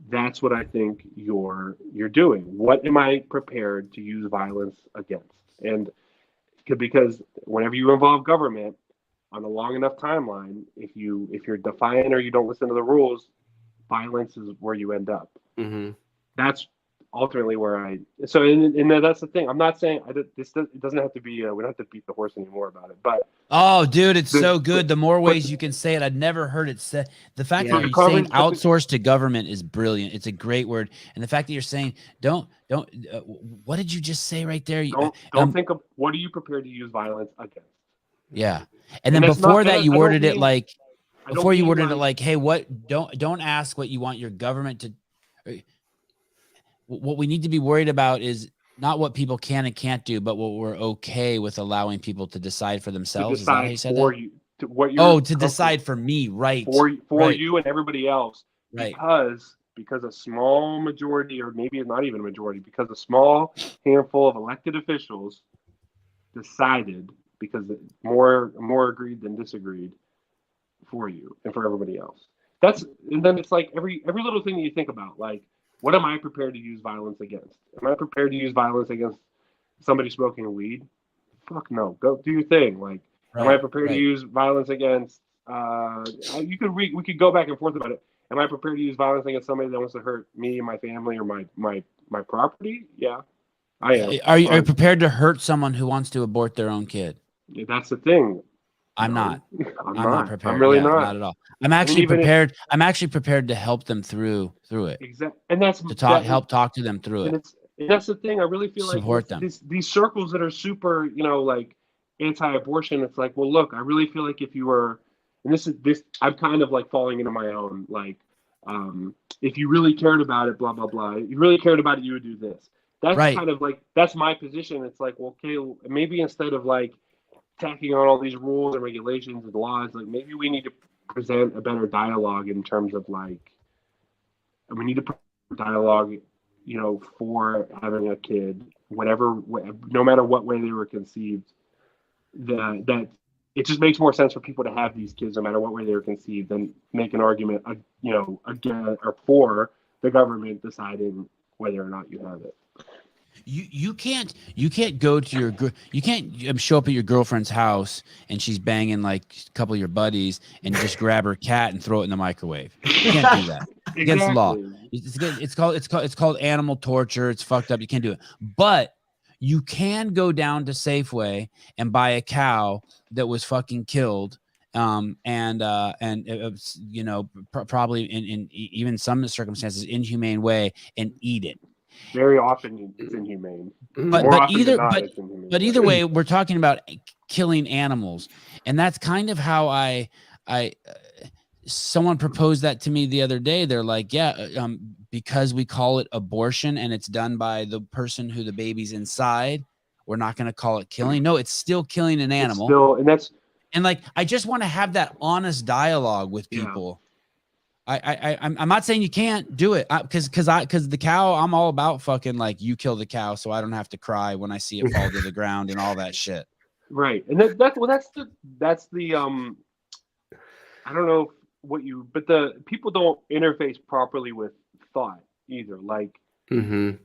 that's what I think you're doing. What am I prepared to use violence against? And because whenever you involve government on a long enough timeline, if you're defiant or you don't listen to the rules, violence is where you end up. That's ultimately where that's the thing. I'm not saying it doesn't have to be, we don't have to beat the horse anymore about it, but dude, it's so good. The more ways you can say it, I'd never heard it said. The fact that you're saying outsource to government is brilliant. It's a great word. And the fact that you're saying don't what did you just say right there? Don't think of, what are you prepared to use violence against? Yeah. And then before that, you worded it like, hey, what, don't ask what you want your government to. What we need to be worried about is not what people can and can't do, but what we're okay with allowing people to decide for themselves. Is that how you said that? To decide for me, right? For you and everybody else, right? Because a small majority, or maybe not even a majority, because a small handful of elected officials decided, because more agreed than disagreed, for you and for everybody else. And then it's like every little thing that you think about, like, what am I prepared to use violence against? Am I prepared to use violence against somebody smoking weed? Fuck no. Go do your thing. Like, am I prepared to use violence against? We could go back and forth about it. Am I prepared to use violence against somebody that wants to hurt me and my family or my property? Yeah. I am. Are you prepared to hurt someone who wants to abort their own kid? That's the thing. I'm not. I'm not prepared. I'm really yeah, not at all. I'm actually prepared. I'm actually prepared to help them through it. Exactly, and that's to help talk to them through it. That's the thing. I really feel Support like them. These circles that are super, like anti-abortion. It's like, well, look, I really feel like if you were, and this, I'm kind of like falling into my own, like, if you really cared about it, blah blah blah. If you really cared about it, you would do this. That's right. kind of like, that's my position. It's like, well, okay, maybe instead of like tacking on all these rules and regulations and laws, like maybe we need to present a better dialogue in terms of like, we need to put dialogue, for having a kid, whatever, no matter what way they were conceived, that it just makes more sense for people to have these kids no matter what way they were conceived than make an argument, again or for the government deciding whether or not you have it. You can't go to you can't show up at your girlfriend's house and she's banging like a couple of your buddies and just grab her cat and throw it in the microwave. You can't do that. Exactly. Against the law. It's called animal torture. It's fucked up. You can't do it. But you can go down to Safeway and buy a cow that was fucking killed. Probably in even some circumstances inhumane way and eat it. Very often it's inhumane. But either way, we're talking about killing animals, and that's kind of how someone proposed that to me the other day. They're like, because we call it abortion and it's done by the person who the baby's inside, we're not going to call it killing. No, it's still killing an animal. And like, I just want to have that honest dialogue with people. I'm not saying you can't do it because the cow, I'm all about fucking like you kill the cow so I don't have to cry when I see it fall to the ground and all that shit. Right, and that's the I don't know but the people don't interface properly with thought either. Like there's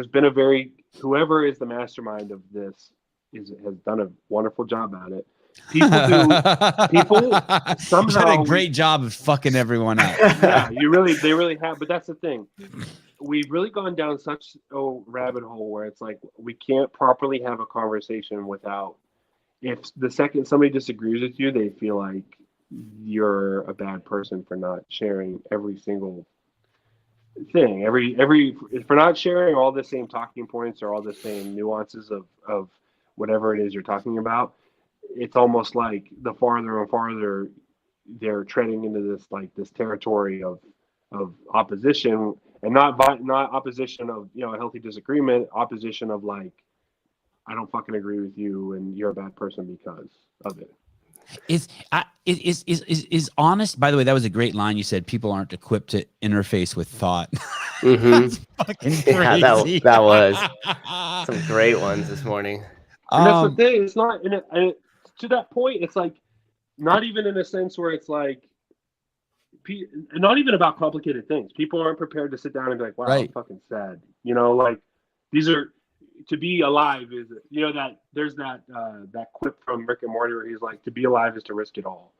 been whoever is the mastermind of this has done a wonderful job at it. People somehow did a great job of fucking everyone up. Yeah, they really have. But that's the thing. We've really gone down such a rabbit hole where it's like we can't properly have a conversation without, if the second somebody disagrees with you, they feel like you're a bad person for not sharing every single thing, for not sharing all the same talking points or all the same nuances of whatever it is you're talking about. It's almost like the farther and farther they're treading into this territory of opposition, and not opposition of a healthy disagreement, opposition of like, I don't fucking agree with you and you're a bad person because of it. Is honest. By the way, that was a great line you said. People aren't equipped to interface with thought. That's fucking crazy. Yeah, that was some great ones this morning. And that's the thing. It's not to that point. It's like not even in a sense where it's like not even about complicated things. People aren't prepared to sit down and be like, "Wow, right. I'm fucking sad." Like these are. To be alive is, that there's that quip from Rick and Morty where he's like, to be alive is to risk it all.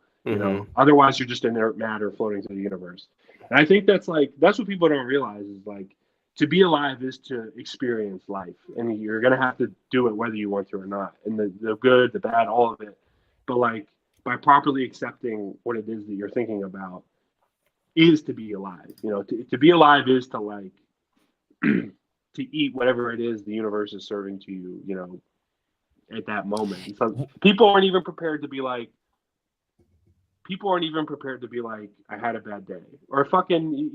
Otherwise you're just inert matter floating through the universe. And I think that's what people don't realize is like, to be alive is to experience life, and you're gonna have to do it whether you want to or not. And the good, the bad, all of it. But like by properly accepting what it is that you're thinking about is to be alive. To be alive is to like. To eat whatever it is the universe is serving to you, at that moment. So people aren't even prepared to be like, I had a bad day. Or fucking,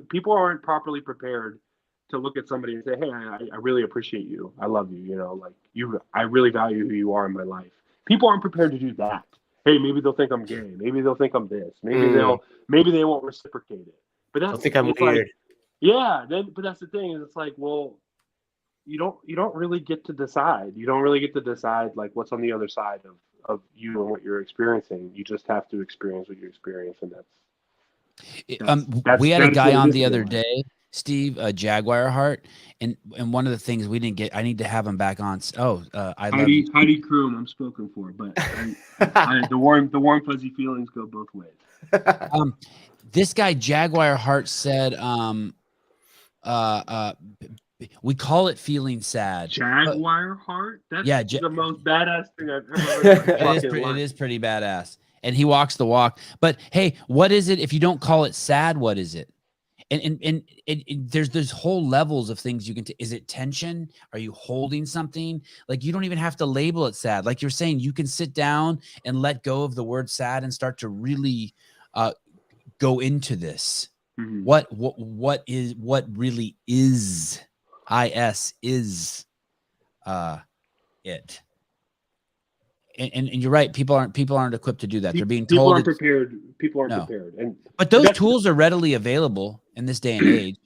people aren't properly prepared to look at somebody and say, hey, I really appreciate you. I love you, I really value who you are in my life. People aren't prepared to do that. Hey, maybe they'll think I'm gay. Maybe they'll think I'm this. Maybe they won't reciprocate it. But they'll think I'm weird. Yeah, but that's the thing is it's like, well, you don't really get to decide. You don't really get to decide like what's on the other side of you and what you're experiencing. You just have to experience what you experience, and that's we had a guy on the other day, Steve, Jaguar Heart, and one of the things we didn't get, I need to have him back on. Heidi Kroom, I'm spoken for, but the warm fuzzy feelings go both ways. This guy Jaguar Heart said We call it feeling sad. Jaguar heart? That's Yeah, the most badass thing I've ever heard in my fucking life. It is pretty badass. And he walks the walk. But hey, what is it if you don't call it sad? What is it? And there's whole levels of things you can is it tension? Are you holding something? Like, you don't even have to label it sad. Like you're saying, you can sit down and let go of the word sad and start to really go into this. Mm-hmm. What really is is it. And you're right. People aren't equipped to do that. They're being told people aren't prepared. People aren't prepared. But those tools are readily available in this day and age.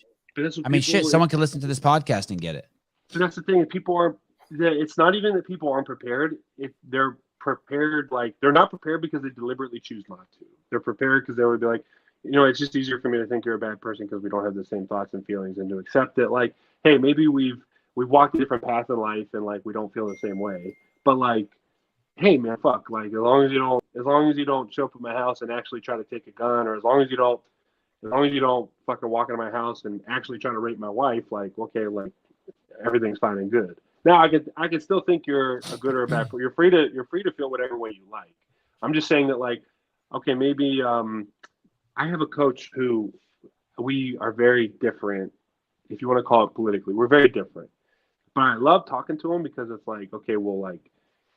I mean, shit. Someone could listen to this podcast and get it. But that's the thing. People aren't. It's not even that people aren't prepared. If they're prepared, like they're not prepared because they deliberately choose not to. They're prepared because they would be like, it's just easier for me to think you're a bad person because we don't have the same thoughts and feelings, and to accept that, like, hey, maybe we've walked a different path in life and like we don't feel the same way. But like, hey man, fuck, like as long as you don't show up at my house and actually try to take a gun, or as long as you don't fucking walk into my house and actually try to rape my wife, like, okay, like everything's fine and good. Now I could still think you're a good or a bad person. You're free to feel whatever way you like. I'm just saying that, like, okay, maybe I have a coach who we are very different, if you want to call it politically. We're very different. But I love talking to him because it's like, okay, well, like,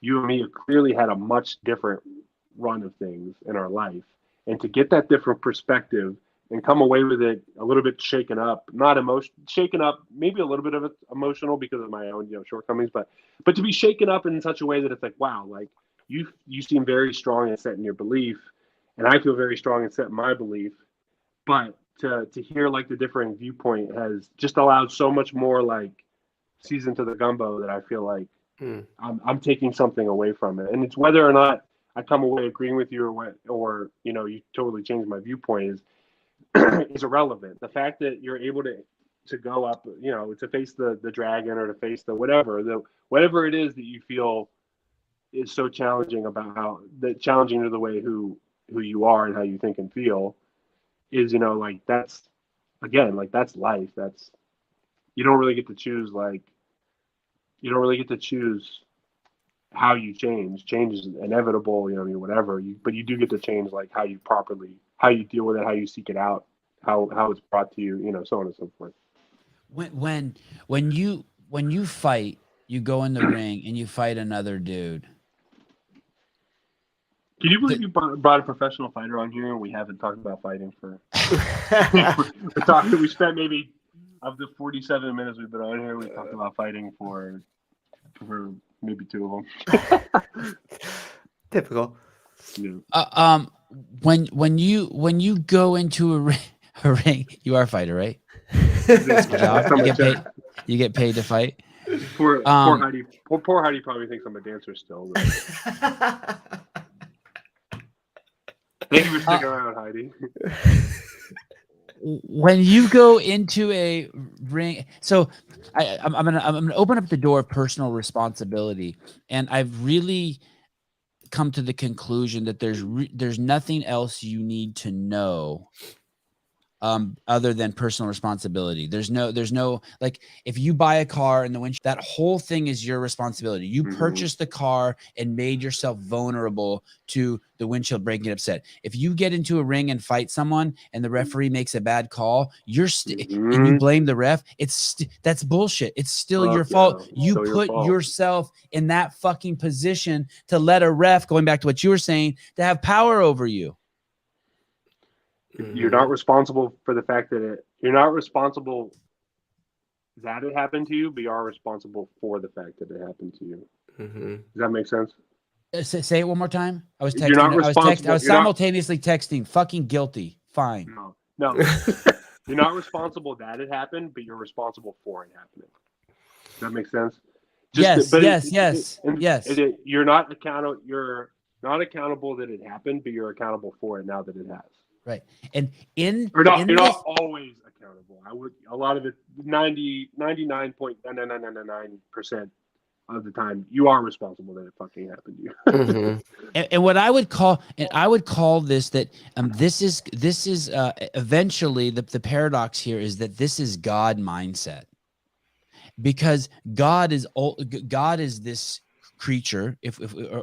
you and me have clearly had a much different run of things in our life. And to get that different perspective and come away with it a little bit shaken up, shaken up, maybe a little bit of it emotional because of my own, shortcomings, but to be shaken up in such a way that it's like, wow, like you seem very strong and set in your belief, and I feel very strong and set in my belief. But to hear like the differing viewpoint has just allowed so much more like season to the gumbo that I feel like I'm taking something away from it. And it's whether or not I come away agreeing with you or you totally changed my viewpoint is irrelevant. The fact that you're able to go up, to face the dragon or to face the whatever it is that you feel is so challenging about challenging to the way who you are and how you think and feel is, like that's, again, like that's life. That's, you don't really get to choose, like, you don't really get to choose how you change. Change is inevitable, whatever. But you do get to change, like, how you deal with it, how you seek it out, how it's brought to you, so on and so forth. When you fight, you go in the ring and you fight another dude. Can you believe you brought a professional fighter on here and we haven't talked about fighting for? We spent maybe of the 47 minutes we've been on here, we talked about fighting for maybe 2 of them. Typical. Yeah. When you go into a ring, you are a fighter, right? You get paid to fight. Poor Heidi. Poor Heidi probably thinks I'm a dancer still. Thank you for sticking around, Heidi. When you go into a ring, so I'm gonna open up the door of personal responsibility, and I've really come to the conclusion that there's nothing else you need to know other than personal responsibility. There's no, like, if you buy a car and the windshield, that whole thing is your responsibility. You purchased the car and made yourself vulnerable to the windshield breaking upset. If you get into a ring and fight someone and the referee makes a bad call, and you blame the ref, that's bullshit. It's still your fault. You put yourself in that fucking position to let a ref, going back to what you were saying, to have power over you. You're not responsible for the fact that you're not responsible that it happened to you, but you are responsible for the fact that it happened to you. Does that make sense? Say it one more time. I was texting. I was simultaneously texting. Fucking guilty. Fine. No. You're not responsible that it happened, but you're responsible for it happening. Does that make sense? Yes. You're not accountable. You're not accountable that it happened, but you're accountable for it now that it has. Right. And you're not always accountable. A lot of it, 99.999% of the time, you are responsible that it fucking happened to you. And what I would call this that this is eventually the paradox here is that this is God mindset. because God is this creature,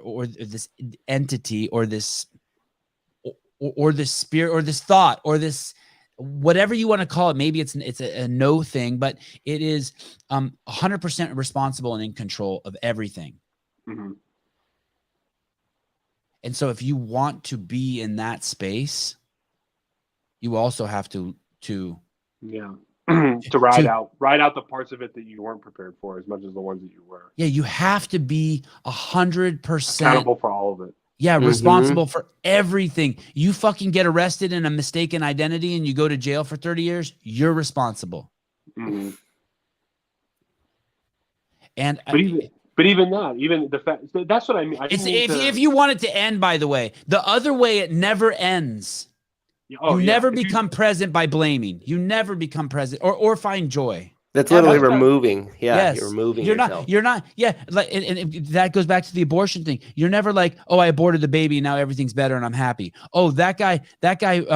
or this entity, or this spirit, or this thought, or this whatever you want to call it. Maybe it's a no thing, but it is 100% responsible and in control of everything. Mm-hmm. And so if you want to be in that space, you also have to ride out the parts of it that you weren't prepared for as much as the ones that you were. Yeah, you have to be 100% accountable for all of it. Yeah, responsible for everything. You fucking get arrested in a mistaken identity and you go to jail for 30 years, you're responsible. Mm-hmm. And but even the fact, that's what I mean. If you want it to end, by the way, the other way, it never ends. You never become present by blaming. You never become present or find joy. That's literally removing. Yeah, yes. You're removing yourself. You're not. Yeah, like, and that goes back to the abortion thing. You're never like, oh, I aborted the baby, now everything's better and I'm happy. Oh, that guy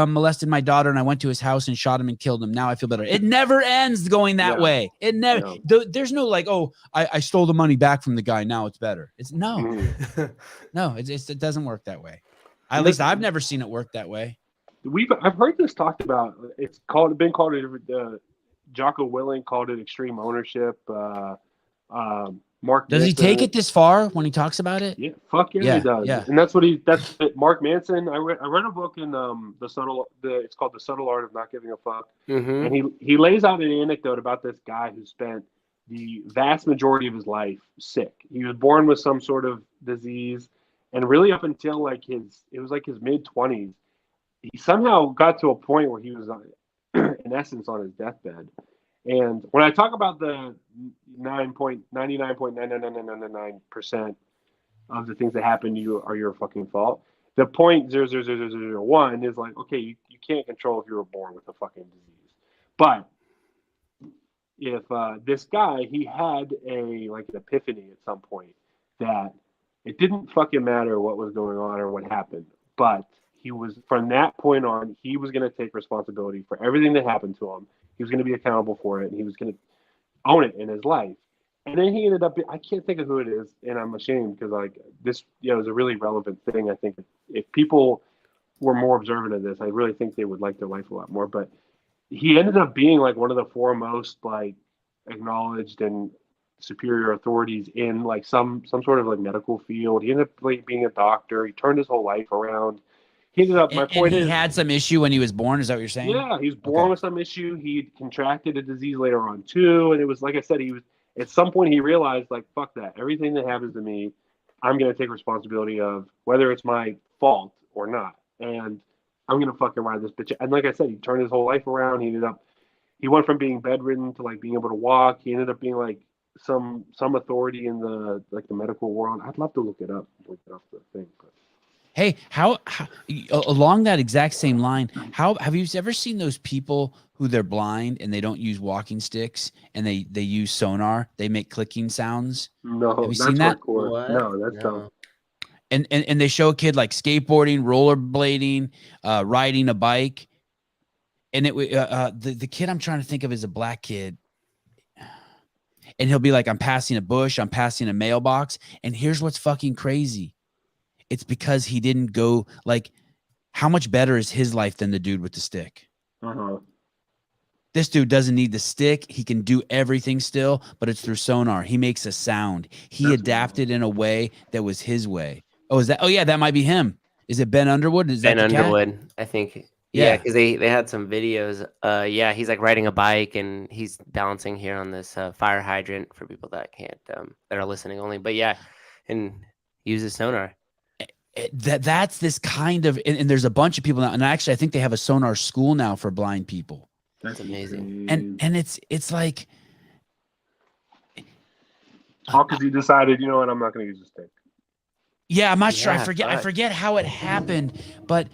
molested my daughter and I went to his house and shot him and killed him. Now I feel better. It never ends going that way. It never. There's no like, oh, I stole the money back from the guy. Now it's better. It's no, no. It doesn't work that way. At least I've never seen it work that way. I've heard this talked about. It's been called Jocko Willink called it extreme ownership. Mark does he take it this far when he talks about it? Yeah, fuck yeah, he does. Yeah. And that's Mark Manson. I read a book in it's called The Subtle Art of Not Giving a Fuck. Mm-hmm. And he lays out an anecdote about this guy who spent the vast majority of his life sick. He was born with some sort of disease, and really up until his mid-20s, he somehow got to a point where he was in essence on his deathbed. And when I talk about the 99.99999% of the things that happen to you are your fucking fault, the 0.00001 is like, okay, you can't control if you were born with a fucking disease. But if this guy, he had an epiphany at some point that it didn't fucking matter what was going on or what happened, but he was, from that point on, he was going to take responsibility for everything that happened to him. He was going to be accountable for it, and he was going to own it in his life. And then he ended up, I can't think of who it is, and I'm ashamed because this, is a really relevant thing. I think if people were more observant of this, I really think they would like their life a lot more. But he ended up being one of the foremost acknowledged and superior authorities in some sort of medical field. He ended up being a doctor. He turned his whole life around. He ended up. My point is, he had some issue when he was born. Is that what you're saying? Yeah, he was born with some issue. He contracted a disease later on too, and it was like I said. He was at some point he realized fuck that. Everything that happens to me, I'm gonna take responsibility of, whether it's my fault or not, and I'm gonna fucking ride this bitch. And like I said, he turned his whole life around. He went from being bedridden to being able to walk. He ended up being some authority in the the medical world. I'd love to look it up the thing, but. Hey, how along that exact same line, have you ever seen those people who they're blind and they don't use walking sticks and they use sonar? They make clicking sounds. No, have you seen that? No, that's dumb. And they show a kid skateboarding, rollerblading, riding a bike, and the kid I'm trying to think of is a black kid. And he'll be like, I'm passing a bush, I'm passing a mailbox, and here's what's fucking crazy. It's because he didn't go, how much better is his life than the dude with the stick? Uh-huh. This dude doesn't need the stick. He can do everything still, but it's through sonar. He makes a sound. He adapted in a way that was his way. Oh, is that? Oh, yeah, that might be him. Is it Ben Underwood? Is that Ben Underwood? I think. Yeah, because they had some videos. He's riding a bike and he's balancing here on this fire hydrant for people that can't, that are listening only. But yeah, and uses sonar. That's this kind of, and there's a bunch of people now, and actually I think they have a sonar school now for blind people. That's amazing. And it's like, all because he decided, you know what, I'm not going to use a stick. Yeah, I'm not sure. I forget how it happened, but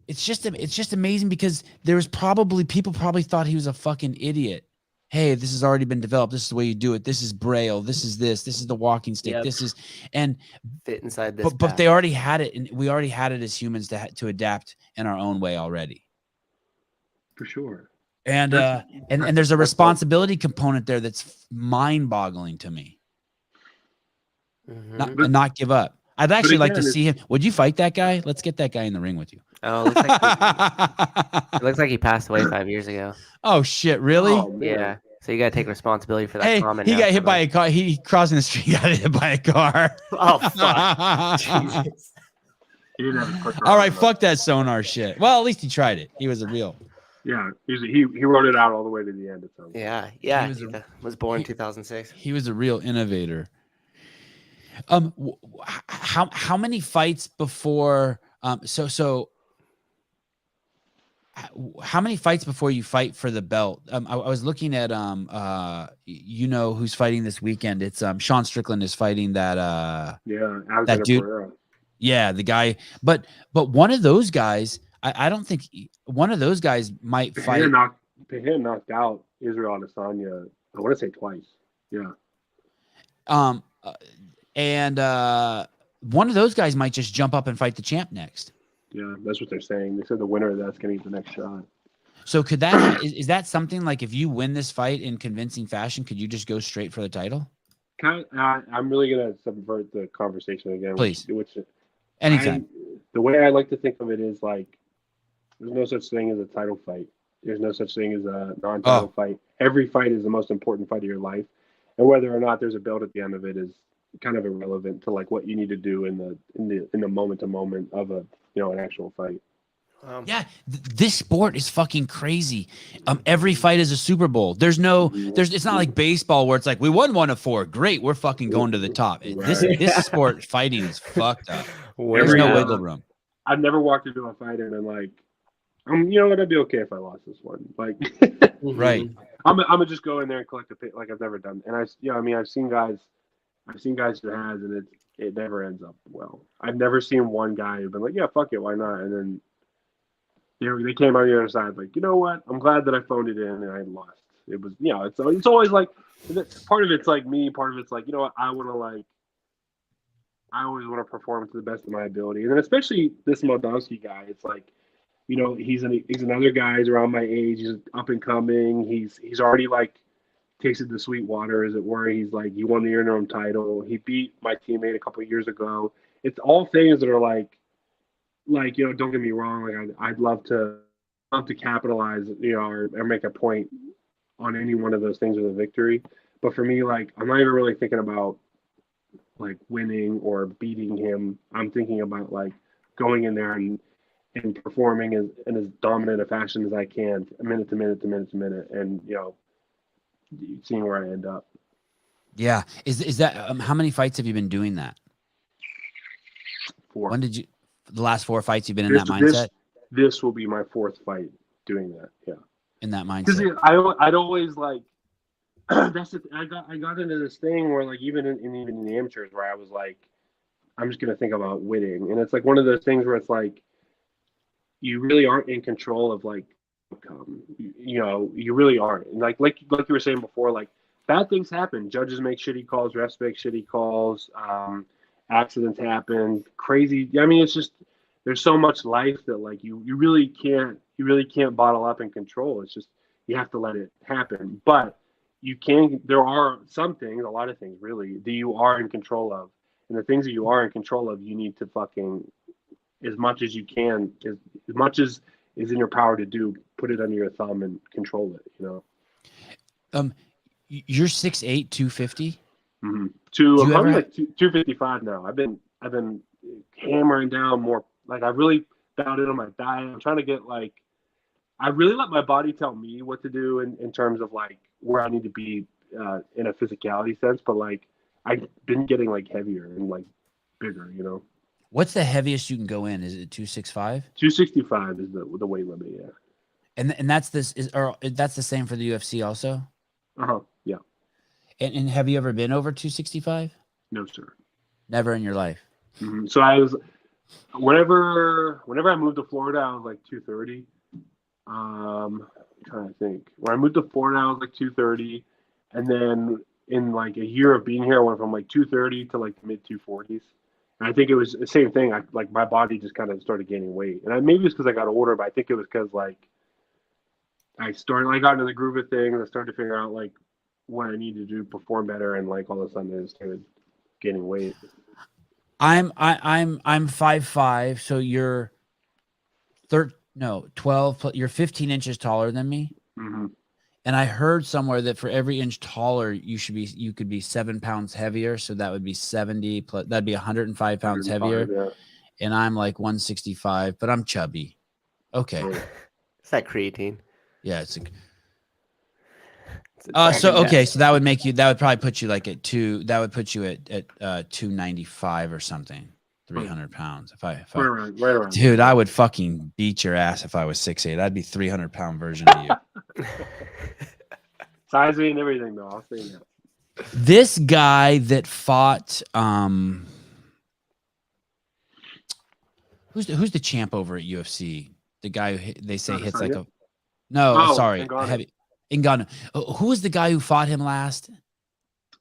it's just amazing because people probably thought he was a fucking idiot. Hey, this has already been developed. This is the way you do it. This is Braille. This is the walking stick. Yep. This is, and fit inside this. But they already had it, and we already had it as humans to adapt in our own way already. For sure. And there's a responsibility component there that's mind-boggling to me. Not give up. I'd actually like to see him. Would you fight that guy? Let's get that guy in the ring with you. Oh, it looks like he passed away 5 years ago. Oh shit! Really? Oh, Yeah. So you gotta take responsibility for that Hey, comment. he got hit by a car. He crossing the street, got hit by a car. Oh fuck! Jesus. He didn't have a quick All right, fuck that sonar shit. Well, at least he tried it. He was a real. Yeah, he wrote it out all the way to the end. It sounds Yeah. He was born 2006. He was a real innovator. How many fights before? How many fights before you fight for the belt? I was looking at who's fighting this weekend. It's Sean Strickland is fighting that that dude. Pereira. Yeah, the guy. But one of those guys, I don't think one of those guys might fight. Pereira knocked out Israel Adesanya. I want to say twice. Yeah. And one of those guys might just jump up and fight the champ next. Yeah, that's what they're saying. They said the winner of that's going to get the next shot. So could that is that something like if you win this fight in convincing fashion, could you just go straight for the title? I'm really going to subvert the conversation again. Please. Anytime. The way I like to think of it is like there's no such thing as a title fight. There's no such thing as a non-title fight. Every fight is the most important fight of your life. And whether or not there's a belt at the end of it is kind of irrelevant to like what you need to do in the moment to moment of an actual fight. This sport is fucking crazy. Every fight is a Super Bowl. It's not like baseball where it's like we won 1 of 4. Great, we're fucking going to the top. Right. This sport fighting is fucked up. There's no wiggle room. I've never walked into a fight and been like, you know what, I'd be okay if I lost this one. Like, right. I'm gonna just go in there and collect a pay like I've never done. And I've seen guys who has, and it never ends up well. I've never seen one guy who's been like, yeah, fuck it, why not? And then they came on the other side like, you know what? I'm glad that I phoned it in and I lost. It was, it's always like part of it's like me, part of it's like, you know what? I always want to perform to the best of my ability, and then especially this Moldavsky guy. It's like, he's another guy. He's around my age. He's up and coming. He's already like tasted the sweet water, as it were. He's like, he won the interim title. He beat my teammate a couple of years ago. It's all things that are like, don't get me wrong. Like I'd love to capitalize, or make a point on any one of those things with a victory. But for me, like, I'm not even really thinking about like winning or beating him. I'm thinking about like going in there and performing in as dominant a fashion as I can, minute to minute, and seeing where I end up. Yeah. Is that how many fights have you been doing that? 4. When did you the last 4 fights you've been in that mindset? This will be my 4th fight doing that. Yeah. In that mindset. Because I'd always like that's it. I got into this thing where like even in the amateurs where I was like, I'm just gonna think about winning, and it's like one of those things where it's like you really aren't in control of like outcome. You really aren't. And like you were saying before, like bad things happen. Judges make shitty calls, refs make shitty calls, accidents happen, crazy. I mean, it's just there's so much life that like you really can't bottle up and control. It's just you have to let it happen. But you can. There are some things, a lot of things really, that you are in control of, and the things that you are in control of, you need to fucking as much as you can, as much as is in your power to do, put it under your thumb and control it. You're 6'8", 250. Mm-hmm. I'm probably like 255 now. I've been hammering down more. Like I really dialed in on my diet. I'm trying to get like, I really let my body tell me what to do in terms of like where I need to be in a physicality sense. But like I've been getting like heavier and like bigger. What's the heaviest you can go in? Is it 265? 265 is the weight limit, yeah. And that's that's the same for the UFC also? Yeah. And have you ever been over 265? No, sir. Never in your life. Mm-hmm. So I was whenever I moved to Florida, I was like 230. I'm trying to think. When I moved to Florida, I was like 230, and then in like a year of being here, I went from like 230 to like mid 240s. And I think it was the same thing. Like my body just kind of started gaining weight, and maybe it's because I got older, but I think it was because like I got into the groove of things. I started to figure out like what I need to do to perform better, and like all of a sudden I started gaining weight. I'm 5'5", so you're 12, you're 15 inches taller than me. Mm-hmm. And I heard somewhere that for every inch taller, you could be 7 pounds heavier. So that would be 70 plus, that'd be 105 pounds heavier. Yeah. And I'm like 165, but I'm chubby. Okay. It's that creatine. Yeah. It's It's okay. So that would probably put you like at that would put you at 295 or something, 300 pounds. Right around. Dude, I would fucking beat your ass if I was 6'8". I'd be 300-pound version of you. Size me and everything, though. I'll say that. This guy that fought, who's the champ over at UFC? The guy who they say hits like a, sorry, Ngannou. heavy Ngannou. Who was the guy who fought him last?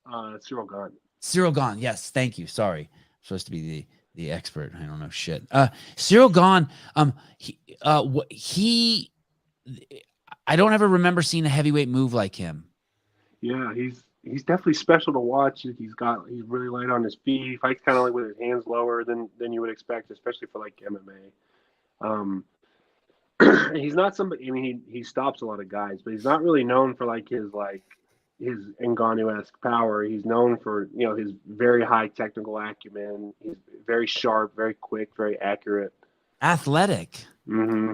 Ciryl Gane. Ciryl Gane. Yes, thank you. Sorry, I'm supposed to be the expert. I don't know shit. Ciryl Gane. He I don't ever remember seeing a heavyweight move like him. Yeah, he's definitely special to watch. He's really light on his feet. He fights kind of like with his hands lower than you would expect, especially for like MMA. He's not somebody. I mean, he stops a lot of guys, but he's not really known for his Ngannou-esque power. He's known for his very high technical acumen. He's very sharp, very quick, very accurate, athletic. Mm-hmm.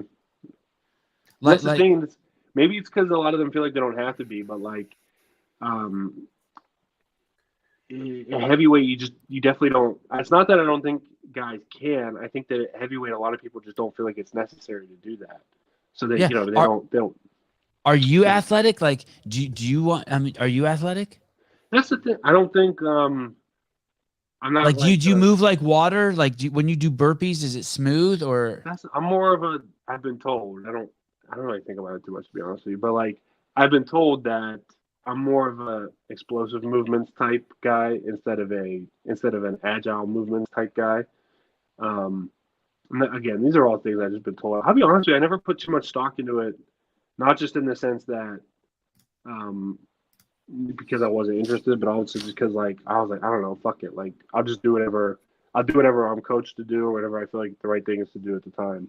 That's the thing. Maybe it's because a lot of them feel like they don't have to be, but like, in heavyweight, you definitely don't. It's not that I don't think guys can. I think that at heavyweight, a lot of people just don't feel like it's necessary to do that. So that they don't. Are you athletic? Like, do you want? I mean, are you athletic? That's the thing. I don't think. I'm not like. Do you move like water? Like, when you do burpees, is it smooth or? I'm more of a. I've been told. I don't really think about it too much, to be honest with you. But like, I've been told that I'm more of a explosive movements type guy instead of an agile movements type guy. Again, these are all things I've just been told. I'll be honest with you, I never put too much stock into it, not just in the sense that because I wasn't interested, but also just because I was like, I don't know, fuck it. Like, I'll just do whatever. I'll do whatever I'm coached to do or whatever I feel like the right thing is to do at the time.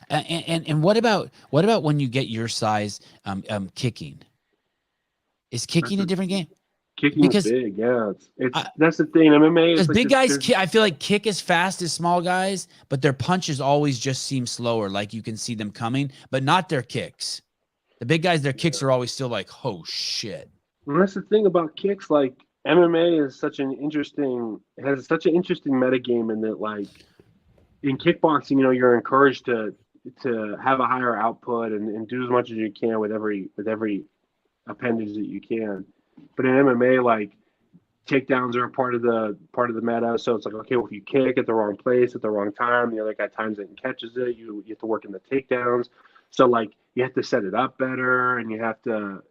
And what about when you get your size kicking? Is kicking a different game? Kicking is big, yeah. That's the thing. MMA is like big guys. I feel like kick as fast as small guys, but their punches always just seem slower. Like you can see them coming, but not their kicks. The big guys, their kicks are always still like, oh shit. And that's the thing about kicks. Like MMA is such an interesting metagame in that, like, in kickboxing, you're encouraged to have a higher output and do as much as you can with every appendage that you can. But in MMA, like, takedowns are a part of the meta. So it's like, okay, well, if you kick at the wrong place at the wrong time, the other guy times it and catches it. You have to work in the takedowns. So like, you have to set it up better, and you have to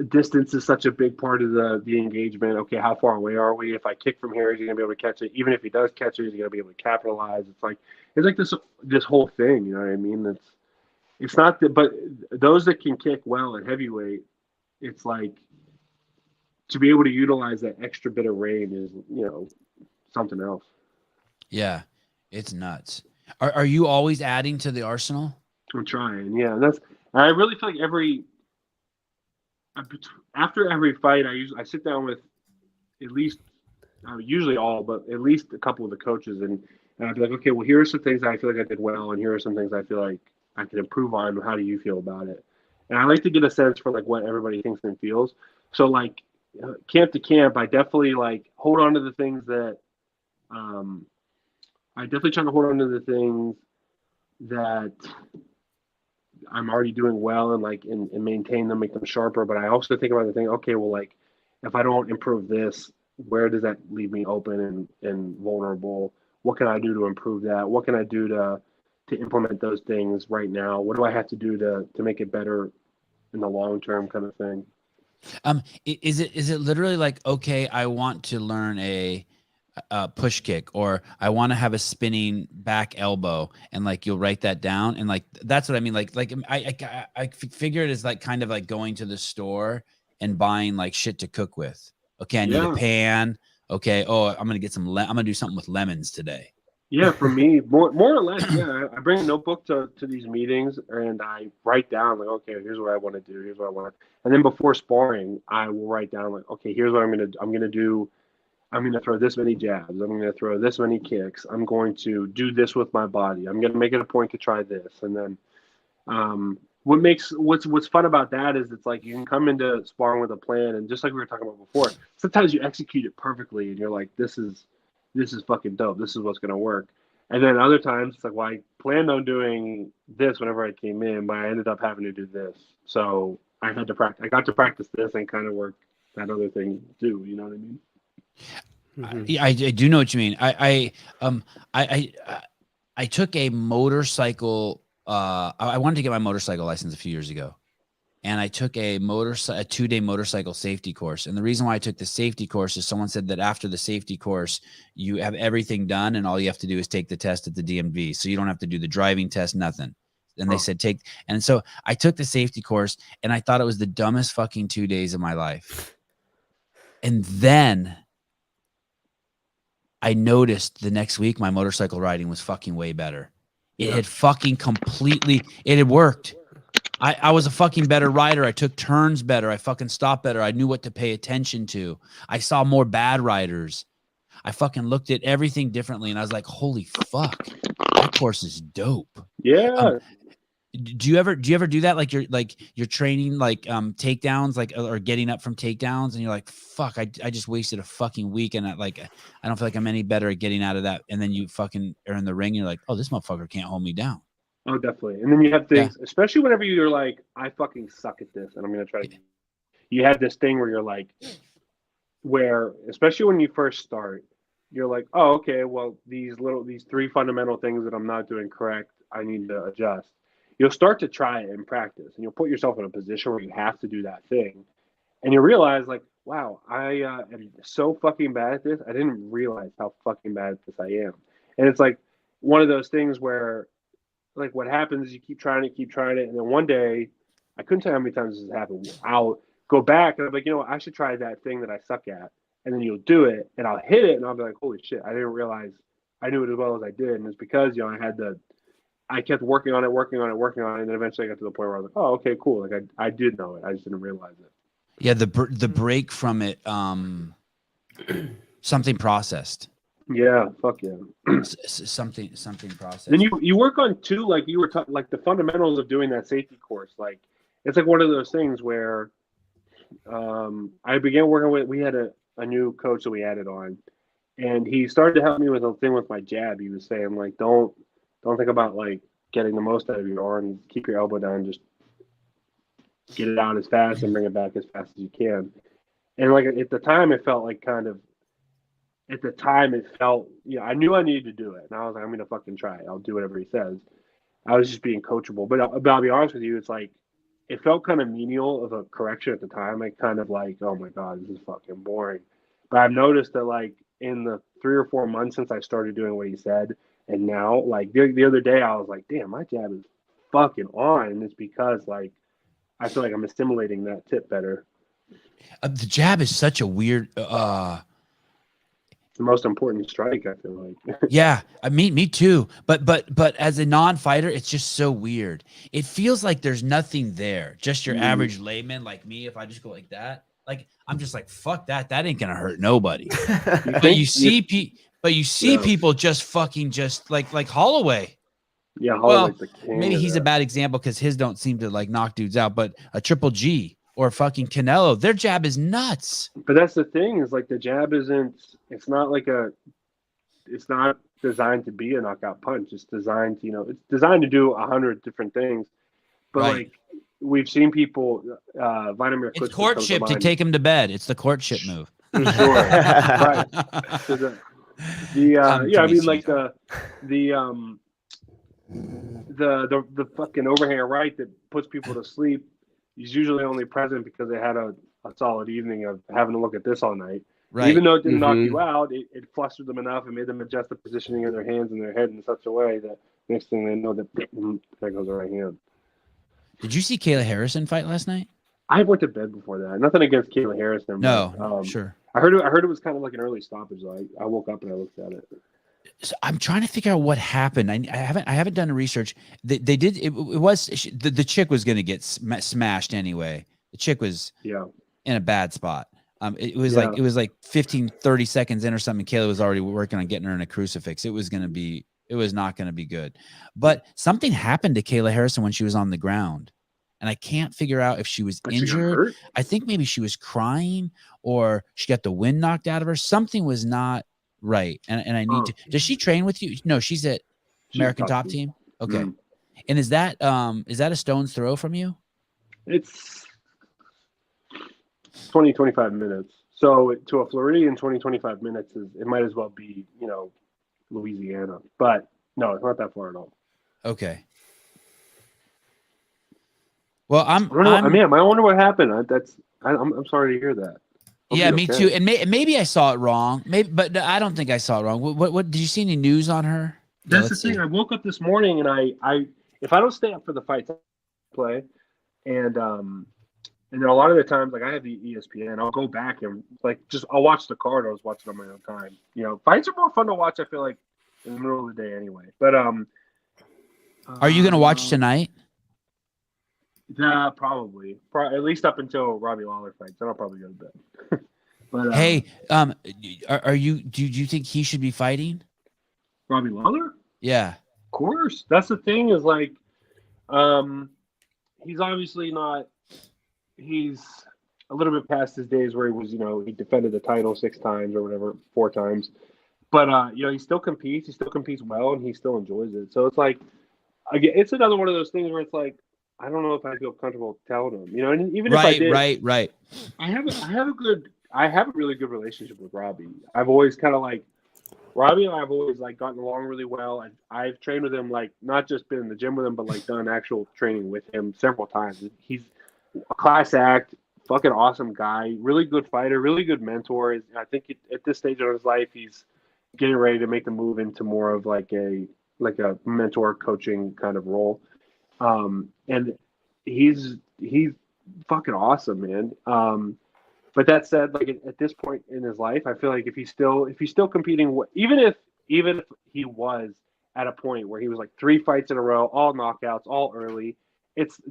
distance is such a big part of the engagement. Okay, how far away are we? If I kick from here, is he gonna be able to catch it? Even if he does catch it, is he gonna be able to capitalize? It's like this whole thing. You know what I mean? It's not that, but those that can kick well at heavyweight, it's like, to be able to utilize that extra bit of range is something else. Yeah, it's nuts. Are you always adding to the arsenal? I'm trying. Yeah, I really feel like after every fight, I sit down with at least usually all, but at least a couple of the coaches, and I'd be like, okay, well, here are some things I feel like I did well, and here are some things I feel like I could improve on. How do you feel about it? And I like to get a sense for like what everybody thinks and feels. So like camp to camp, I definitely like hold on to the things that I definitely try to hold on to the things that I'm already doing well and maintain them, make them sharper. But I also think about the thing, okay, well, like, if I don't improve this, where does that leave me open and vulnerable? What can I do to improve that? What can I do to implement those things right now? What do I have to do to make it better in the long term, kind of thing? Is it literally like, okay, I want to learn a push kick, or I want to have a spinning back elbow, and like you'll write that down, and like that's what I mean. Like I figure it is like kind of like going to the store and buying like shit to cook with. Okay, I need a pan. Okay, oh, I'm gonna get some. I'm gonna do something with lemons today. Yeah, for me, more or less, yeah. I bring a notebook to these meetings and I write down like, okay, here's what I want to do, here's what I want, and then before sparring, I will write down like, okay, here's what I'm gonna do. I'm gonna throw this many jabs. I'm gonna throw this many kicks. I'm going to do this with my body. I'm gonna make it a point to try this, and then what's fun about that is it's like you can come into sparring with a plan, and just like we were talking about before, sometimes you execute it perfectly, and you're like, this is fucking dope. This is what's gonna work. And then other times it's like, well, I planned on doing this whenever I came in, but I ended up having to do this. So I had to practice. I got to practice this and kind of work that other thing too. You know what I mean? Yeah, I do know what you mean. I took a motorcycle. I wanted to get my motorcycle license a few years ago, and I took a 2-day motorcycle safety course. And the reason why I took the safety course is someone said that after the safety course, you have everything done, and all you have to do is take the test at the DMV. So you don't have to do the driving test, nothing. And they said and so I took the safety course, and I thought it was the dumbest fucking 2 days of my life. And then I noticed the next week my motorcycle riding was fucking way better. It had fucking it had worked. I was a fucking better rider. I took turns better. I fucking stopped better. I knew what to pay attention to. I saw more bad riders. I fucking looked at everything differently, and I was like, holy fuck, that course is dope. Yeah. Do you ever do that? Like you're training like takedowns, like, or getting up from takedowns, and you're like, fuck, I just wasted a fucking week, and I don't feel like I'm any better at getting out of that. And then you fucking are in the ring, and you're like, oh, this motherfucker can't hold me down. Oh, definitely. And then you have things, especially whenever you're like, I fucking suck at this, and I'm gonna try to. You have this thing where you're like, especially when you first start, you're like, oh, okay, well, these 3 fundamental things that I'm not doing correct, I need to adjust. You'll start to try it in practice, and you'll put yourself in a position where you have to do that thing, and you realize like, wow, I am so fucking bad at this. I didn't realize how fucking bad at this I am. And it's like one of those things where, like, what happens is you keep trying it, and then one day, I couldn't tell you how many times this has happened. I'll go back and I'm like, I should try that thing that I suck at, and then you'll do it, and I'll hit it, and I'll be like, holy shit, I didn't realize I knew it as well as I did, and it's because I kept working on it, and then eventually I got to the point where I was like, oh, okay, cool. Like I did know it. I just didn't realize it. Yeah, the break from it, something processed. Yeah, fuck yeah. something processed. Then you work on too, like you were like the fundamentals of doing that safety course. Like it's like one of those things where I began working with. We had a new coach that we added on, and he started to help me with a thing with my jab. He was saying like, don't think about like getting the most out of your arm. Keep your elbow down. Just get it out as fast and bring it back as fast as you can. And like at the time, it felt like I knew I needed to do it. And I was like, I'm going to fucking try it. I'll do whatever he says. I was just being coachable. But I'll be honest with you, it's like, it felt kind of menial of a correction at the time. I kind of like, oh my God, this is fucking boring. But I've noticed that like in the 3 or 4 months since I started doing what he said, and now, like the other day, I was like, damn, my jab is fucking on. And it's because like I feel like I'm assimilating that tip better. The jab is such a weird. It's the most important strike, I feel like. Yeah, me too. But as a non-fighter, it's just so weird. It feels like there's nothing there. Just your average layman like me. If I just go like that, like I'm just like, fuck that. That ain't gonna hurt nobody. But you see people just fucking just like Holloway. Yeah, Holloway's the king. Maybe he's a bad example because his don't seem to like knock dudes out. But a Triple G or fucking Canelo, their jab is nuts. But that's the thing is like the jab isn't. It's not designed to be a knockout punch. It's designed to, it's designed to do 100 different things. But like we've seen people, Vladimir Klitschko. It's courtship to take him to bed. It's the courtship move. Sure. Right. So I mean like the fucking overhand right that puts people to sleep is usually only present because they had a solid evening of having to look at this all night. Right. Even though it didn't knock you out, it flustered them enough and made them adjust the positioning of their hands and their head in such a way that next thing they know, that there goes the right hand. Did you see Kayla Harrison fight last night? I went to bed before that. Nothing against Kayla Harrison. No, sure. I heard it was kind of like an early stoppage. Though. I woke up and I looked at it. So I'm trying to figure out what happened. I haven't done the research. They did. It was the chick was going to get smashed anyway. The chick was in a bad spot. It was like 15, 30 seconds in or something. Kayla was already working on getting her in a crucifix. It was not going to be good. But something happened to Kayla Harrison when she was on the ground. And I can't figure out if she was injured. I think maybe she was crying or she got the wind knocked out of her. Something was not right. And I need to. Does she train with you? No, she's at American Top Team. Okay. And is that a stone's throw from you? It's 20, 25 minutes. So to a Floridian, 20, 25 minutes it might as well be, Louisiana. But no, it's not that far at all. Okay. Well, I wonder what happened. I'm sorry to hear that. Yeah, me too. And maybe I saw it wrong. But I don't think I saw it wrong. What did you see any news on her? That's the thing. I woke up this morning and I if I don't stay up for the fights, I play, and then a lot of the times, like I have the ESPN, I'll go back and I'll watch the card I was watching on my own time. Fights are more fun to watch. I feel like in the middle of the day anyway. But are you gonna watch tonight? Probably at least up until Robbie Lawler fights. Then I'll probably go to bed. But hey, do you think he should be fighting Robbie Lawler? Yeah, of course. That's the thing is he's obviously not. He's a little bit past his days where he was, he defended the title 6 times or whatever, 4 times. But he still competes. He still competes well, and he still enjoys it. So it's again, it's another one of those things where it's I don't know if I feel comfortable telling him, and even if I did, right. I have a really good relationship with Robbie. I've always kind of Robbie and I have always gotten along really well. I've trained with him, not just been in the gym with him, but done actual training with him several times. He's a class act, fucking awesome guy, really good fighter, really good mentor. I think at this stage of his life, he's getting ready to make the move into more of a mentor coaching kind of role. And he's fucking awesome, man. But that said, at this point in his life, I feel like if he's still competing, even if he was at a point where he was 3 fights in a row, all knockouts, all early,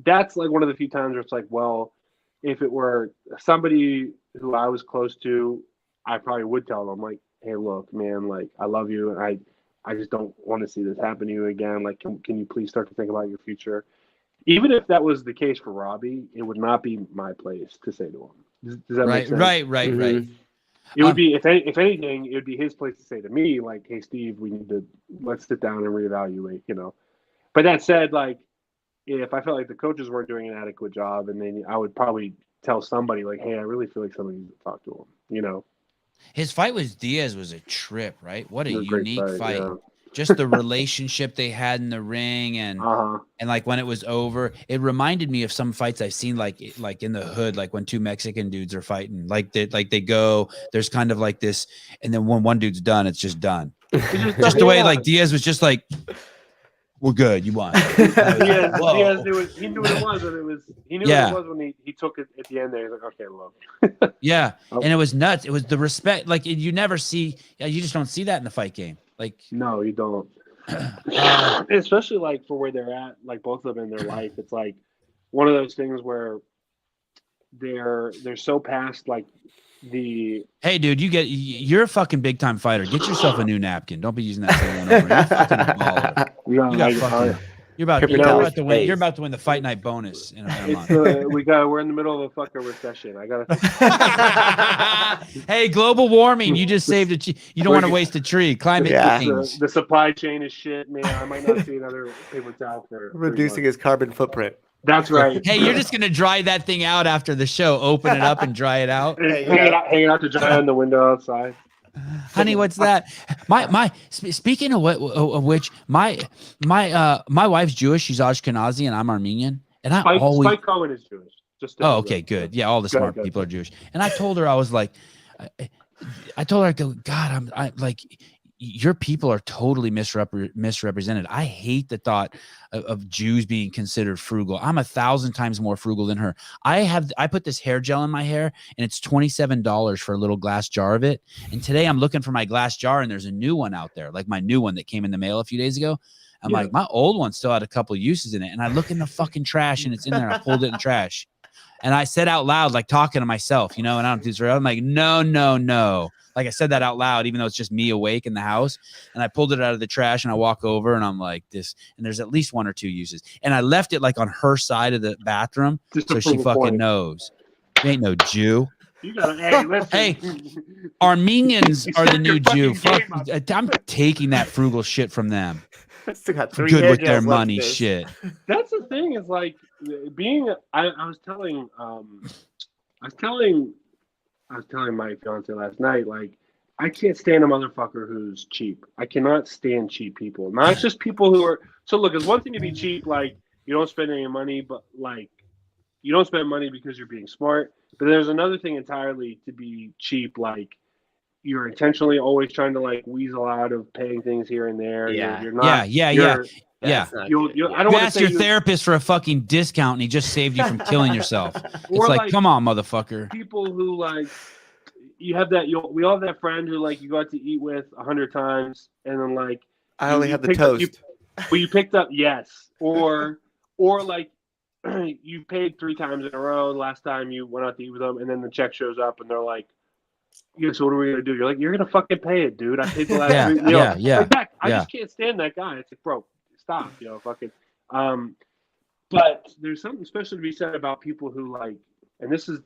that's one of the few times where it's well, if it were somebody who I was close to, I probably would tell them hey, look, man, I love you, and I just don't want to see this happen to you again. Can you please start to think about your future? Even if that was the case for Robbie, it would not be my place to say to him. Does that make sense? Right. It would be, if anything, it would be his place to say to me, hey, Steve, let's sit down and reevaluate, But that said, if I felt like the coaches weren't doing an adequate job, and then I would probably tell somebody, hey, I really feel like somebody needs to talk to him, His fight with Diaz was a trip, right? What a unique fight. Yeah. Just the relationship they had in the ring, and when it was over, it reminded me of some fights I've seen like in the hood, when 2 Mexican dudes are fighting, they go, there's kind of this, and then when one dude's done, it's just done. Just the way Diaz was just we're good, you won. Diaz knew what it was, and he knew what it was when he took it at the end there. He's okay, look. Yeah, and it was nuts. It was the respect, you never see, you just don't see that in the fight game. No, you don't. Especially for where they're at, both of them in their life. It's one of those things where they're so past the. Hey, dude, you're a fucking big time fighter. Get yourself a new napkin. Don't be using that same one over. You're fucking a baller. You're about to win the fight night bonus in a month. We're in the middle of a fucking recession. I gotta. Hey, global warming! You just saved a. You don't want to waste a tree. Climate change. The supply chain is shit, man. I might not see another paper towel for reducing his carbon footprint. That's right. Hey, you're just gonna dry that thing out after the show. Open it up and dry it out. Hang it out to dry on the window outside. Honey, what's that? Speaking of which, my wife's Jewish. She's Ashkenazi, and I'm Armenian. And Spike Cohen is Jewish. Okay, good. Yeah, all the smart people are Jewish. And I told her, I was I told her, I go, God, I like, your people are totally misrepresented. I hate the thought of Jews being considered frugal. I'm 1,000 times more frugal than her. I put this hair gel in my hair, and it's $27 for a little glass jar of it. And today I'm looking for my glass jar, and there's a new one out there, like my new one that came in the mail a few days ago. I'm like, my old one still had a couple uses in it. And I look in the fucking trash, and it's in there. I pulled it in the trash. And I said out loud, like talking to myself, and I don't do this. I'm like, no. Like I said that out loud, even though it's just me awake in the house. And I pulled it out of the trash, and I walk over, and I'm like this. And there's at least 1 or 2 uses. And I left it like on her side of the bathroom, so she fucking knows. There ain't no Jew. You gotta, hey, Armenians are the new Jew. Fuck, I'm taking that frugal shit from them. Still got 3 good with their money shit. That's the thing, is like being. I was telling my fiance last night, like, I can't stand a motherfucker who's cheap. I cannot stand cheap people. Not just people who are. So look, it's one thing to be cheap, like you don't spend any money, but like you don't spend money because you're being smart. But there's another thing entirely to be cheap, like you're intentionally always trying to like weasel out of paying things here and there. Yeah. You're not. Yeah. I don't you asked your therapist for a fucking discount, and he just saved you from killing yourself. It's like, come on, motherfucker. People who like, you have that. We all have that friend who like you go out to eat with 100 times, and then like I only have the toast. You picked up, yes, or like you paid 3 times in a row. Last time you went out to eat with them, and then the check shows up, and they're like, "Yeah, so what are we gonna do?" You're like, "You're gonna fucking pay it, dude. I paid the last." Like, I just can't stand that guy. It's like, bro, stop, fucking. But there's something special to be said about people who like, and this is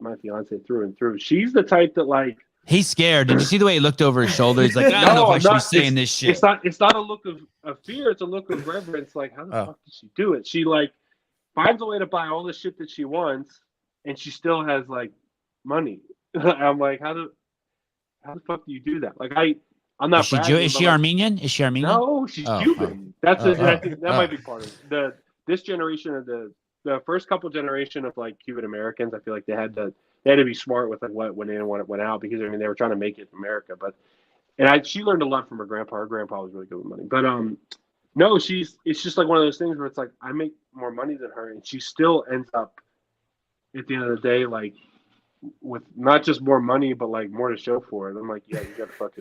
my fiance through and through. She's the type that like. He's scared. Did you see the way he looked over his shoulder? He's like, I don't know if I should be saying this shit. It's not a look of fear. It's a look of reverence. Like, how the fuck did she do it? She like finds a way to buy all the shit that she wants, and she still has like money. I'm like, how the fuck do you do that? Like, I'm not. Is she Armenian? Is she Armenian? No, she's Cuban. I think that might be part of it. This generation of the first couple generation of like Cuban Americans, I feel like they had to be smart with like what went in and what went out, because I mean they were trying to make it in America. But she learned a lot from her grandpa. Her grandpa was really good with money. But no, it's just like one of those things where it's like I make more money than her, and she still ends up at the end of the day like with not just more money, but like more to show for it. I'm like, yeah, you got to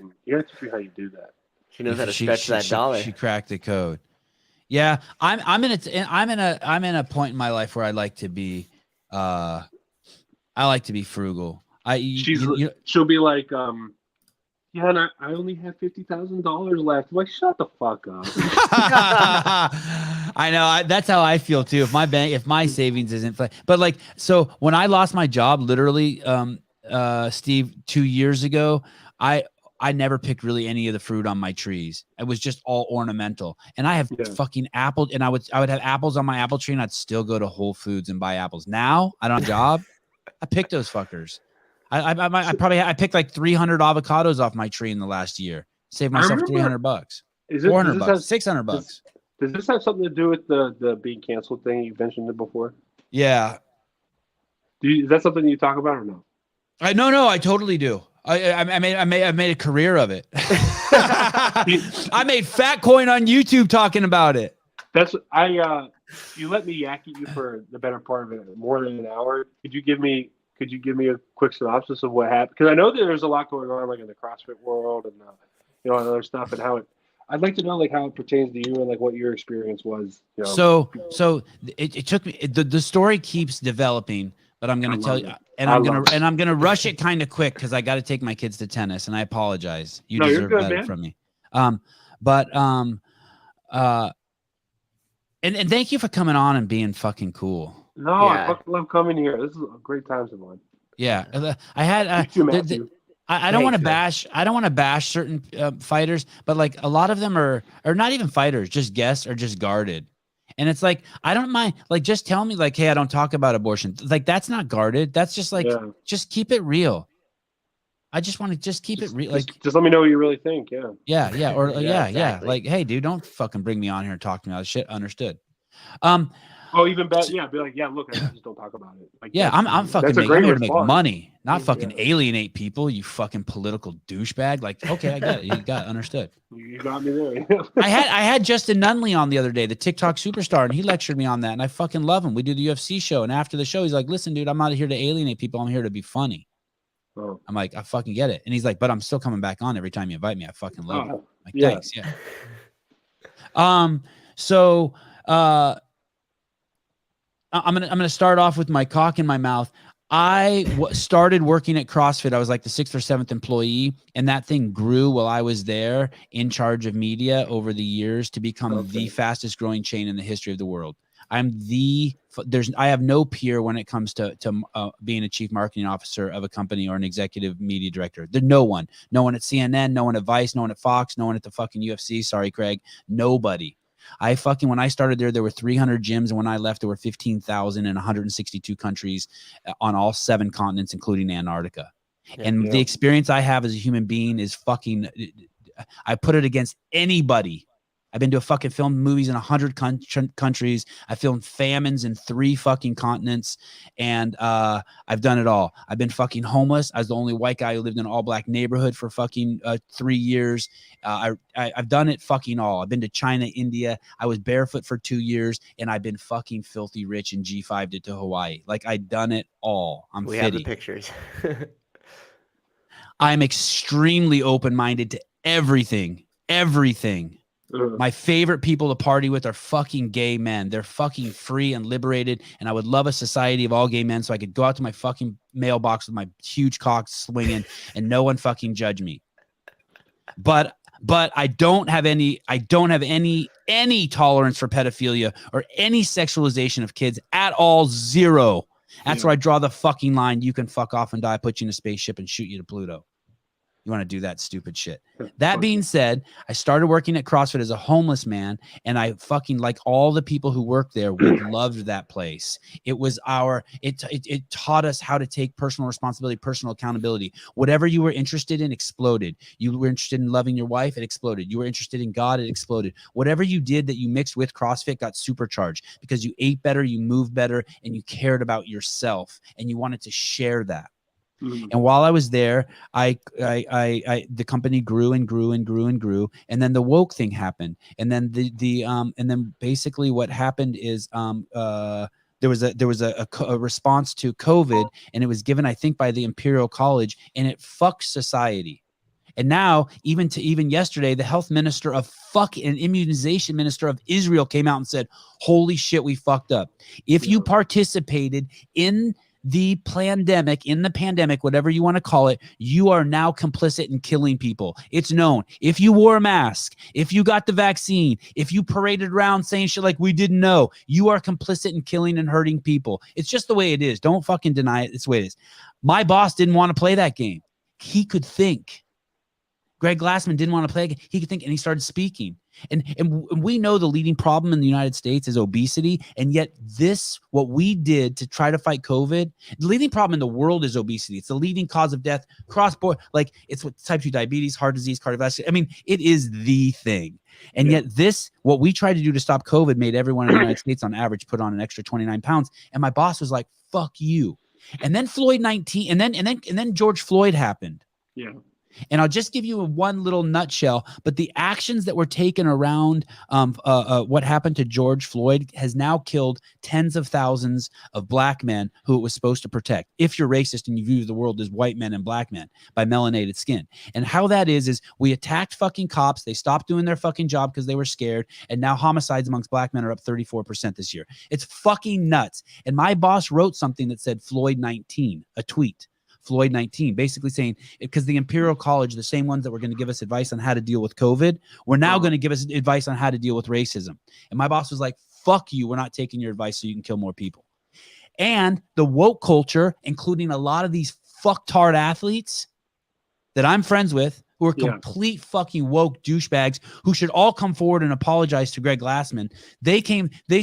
see how you do that. She knows how to stretch that dollar. She cracked the code. Yeah, I'm in a point in my life where I like to be frugal. She'll be like, yeah, and I only have $50,000 left. I'm like, shut the fuck up. I know. That's how I feel too. If my savings isn't, but like, so when I lost my job, literally, Steve, 2 years ago, I never picked really any of the fruit on my trees. It was just all ornamental. And I have fucking apple, and I would have apples on my apple tree, and I'd still go to Whole Foods and buy apples. Now I don't have a job. I picked those fuckers. I picked like 300 avocados off my tree in the last year. Saved myself $300. $400, $600. Does this have something to do with the being canceled thing? You mentioned it before. Yeah. Is that something you talk about or no? No, I totally do. I made a career of it. I made fat coin on YouTube talking about it. You let me yak at you for the better part of it, more than an hour. Could you give me a quick synopsis of what happened? Because I know that there's a lot going on, like in the CrossFit world and other stuff, and how it. I'd like to know like how it pertains to you and like what your experience was. So it took me. The story keeps developing, but I'm going to tell you, and I'm going to rush it kind of quick because I got to take my kids to tennis, and I apologize. You deserve better from me. And thank you for coming on and being fucking cool. No, I fucking love coming here. This is a great time to one. Yeah, I had. I don't want to bash. I don't want to bash certain fighters, but like a lot of them are not even fighters, just guests or just guarded. And it's like I don't mind. Like just tell me like, hey, I don't talk about abortion. Like that's not guarded. That's just like just keep it real. I just want to keep it real. Like just let me know what you really think. Yeah. Or exactly. Like, hey, dude, don't fucking bring me on here and talk to me about this shit. Understood. Oh, even better. Yeah, be like, yeah, look, I just don't talk about it. Like, yeah, I'm fucking that's a I'm great here to make response. money, not fucking Yeah. alienate people, you fucking political douchebag. Like, okay, I got it. You got it. Understood. You got me there. I had Justin Nunley on the other day, the TikTok superstar, and he lectured me on that, and I fucking love him. We do the UFC show, and after the show, he's like, listen, dude, I'm not here to alienate people. I'm here to be funny. Oh. I'm like, I fucking get it. And he's like, but I'm still coming back on every time you invite me. I fucking love it. I'm like, yeah. thanks. Yeah. So I'm gonna start off with my cock in my mouth. I started working at CrossFit. I was like the 6th or 7th employee, and that thing grew while I was there in charge of media over the years to become the fastest growing chain in the history of the world. I have no peer when it comes to being a chief marketing officer of a company or an executive media director. There's no one at CNN, no one at Vice, no one at Fox, no one at the fucking UFC. Sorry, Craig. Nobody. When I started there were 300 gyms, and when I left, there were 15,000 in 162 countries on all 7 continents, including Antarctica. And the experience I have as a human being is fucking, I put it against anybody. I've been to fucking film movies in 100 countries. I filmed famines in 3 fucking continents, and I've done it all. I've been fucking homeless. I was the only white guy who lived in an all-black neighborhood for fucking 3 years. I've done it fucking all. I've been to China, India. I was barefoot for 2 years, and I've been fucking filthy rich and G5'd it to Hawaii. Like, I've done it all. We have the pictures. I'm extremely open-minded to everything. My favorite people to party with are fucking gay men. They're fucking free and liberated, and I would love a society of all gay men so I could go out to my fucking mailbox with my huge cock swinging and no one fucking judge me. But I don't have any tolerance for pedophilia or any sexualization of kids at all. Zero. That's where I draw the fucking line. You can fuck off and die, put you in a spaceship and shoot you to Pluto. You want to do that stupid shit. That being said, I started working at CrossFit as a homeless man, and I fucking, like all the people who worked there, we loved that place. It was it taught us how to take personal responsibility, personal accountability. Whatever you were interested in exploded. You were interested in loving your wife, it exploded. You were interested in God, it exploded. Whatever you did that you mixed with CrossFit got supercharged because you ate better, you moved better, and you cared about yourself, and you wanted to share that. And while I was there, the company grew and grew and grew and grew, and then the woke thing happened, and then and then basically what happened is there was a response to COVID, and it was given, I think, by the Imperial College, and it fucked society. And now, even yesterday, the health minister of and immunization minister of Israel came out and said, "Holy shit, we fucked up. If you participated in the pandemic, whatever you want to call it, you are now complicit in killing people. It's known. If you wore a mask, if you got the vaccine, if you paraded around saying shit like we didn't know, you are complicit in killing and hurting people. It's just the way it is. Don't fucking deny it. It's the way it is." My boss didn't want to play that game. He could think. Greg Glassman didn't want to play. He could think, and he started speaking. And we know the leading problem in the United States is obesity, and yet what we did to try to fight COVID, the leading problem in the world is obesity. It's the leading cause of death cross-border. Like, it's what type 2 diabetes, heart disease, cardiovascular. I mean, it is the thing. And yet what we tried to do to stop COVID made everyone in the United States on average put on an extra 29 pounds. And my boss was like, "Fuck you." And then and then George Floyd happened. Yeah. And I'll just give you one little nutshell, but the actions that were taken around what happened to George Floyd has now killed tens of thousands of black men who it was supposed to protect. If you're racist and you view the world as white men and black men by melanated skin. And how that is we attacked fucking cops. They stopped doing their fucking job because they were scared. And now homicides amongst black men are up 34% this year. It's fucking nuts. And my boss wrote something that said Floyd 19, a tweet. Floyd 19, basically saying, because the Imperial College, the same ones that were going to give us advice on how to deal with COVID, were now going to give us advice on how to deal with racism. And my boss was like, "Fuck you, we're not taking your advice so you can kill more people." And the woke culture, including a lot of these fucktard athletes that I'm friends with, who are complete fucking woke douchebags who should all come forward and apologize to Greg Glassman. They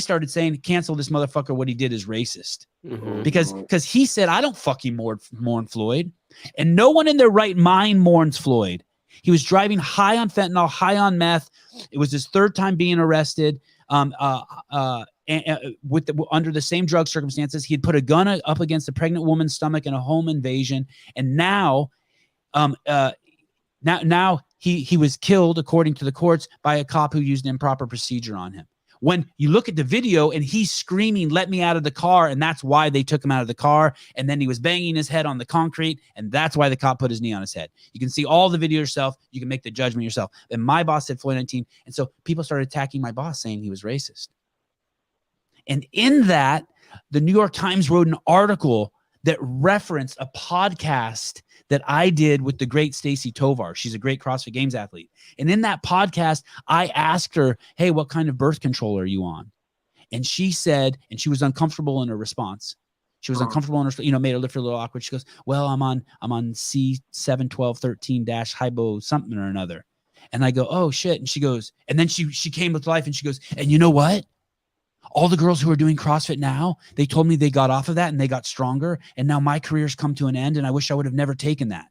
started saying, "Cancel this motherfucker. What he did is racist." Mm-hmm. Because he said, "I don't fucking mourn Floyd." And no one in their right mind mourns Floyd. He was driving high on fentanyl, high on meth. It was his 3rd time being arrested. under the same drug circumstances. He'd put a gun up against a pregnant woman's stomach in a home invasion, and now he was killed, according to the courts, by a cop who used improper procedure on him. When you look at the video and he's screaming, "Let me out of the car," and that's why they took him out of the car, and then he was banging his head on the concrete, and that's why the cop put his knee on his head. You can see all the video yourself. You can make the judgment yourself. And my boss said Floyd 19, and so people started attacking my boss, saying he was racist. And in that, the New York Times wrote an article that referenced a podcast that I did with the great Stacy Tovar. She's a great CrossFit Games athlete. And in that podcast, I asked her, "Hey, what kind of birth control are you on?" And she said, and she was uncomfortable in her response. She was uncomfortable in her, made her lift her a little awkward. She goes, "Well, I'm on C71213-hybo something or another." And I go, "Oh shit." And she goes, and then she came with life and she goes, "And you know what? All the girls who are doing CrossFit now, they told me they got off of that and they got stronger. And now my career's come to an end and I wish I would have never taken that."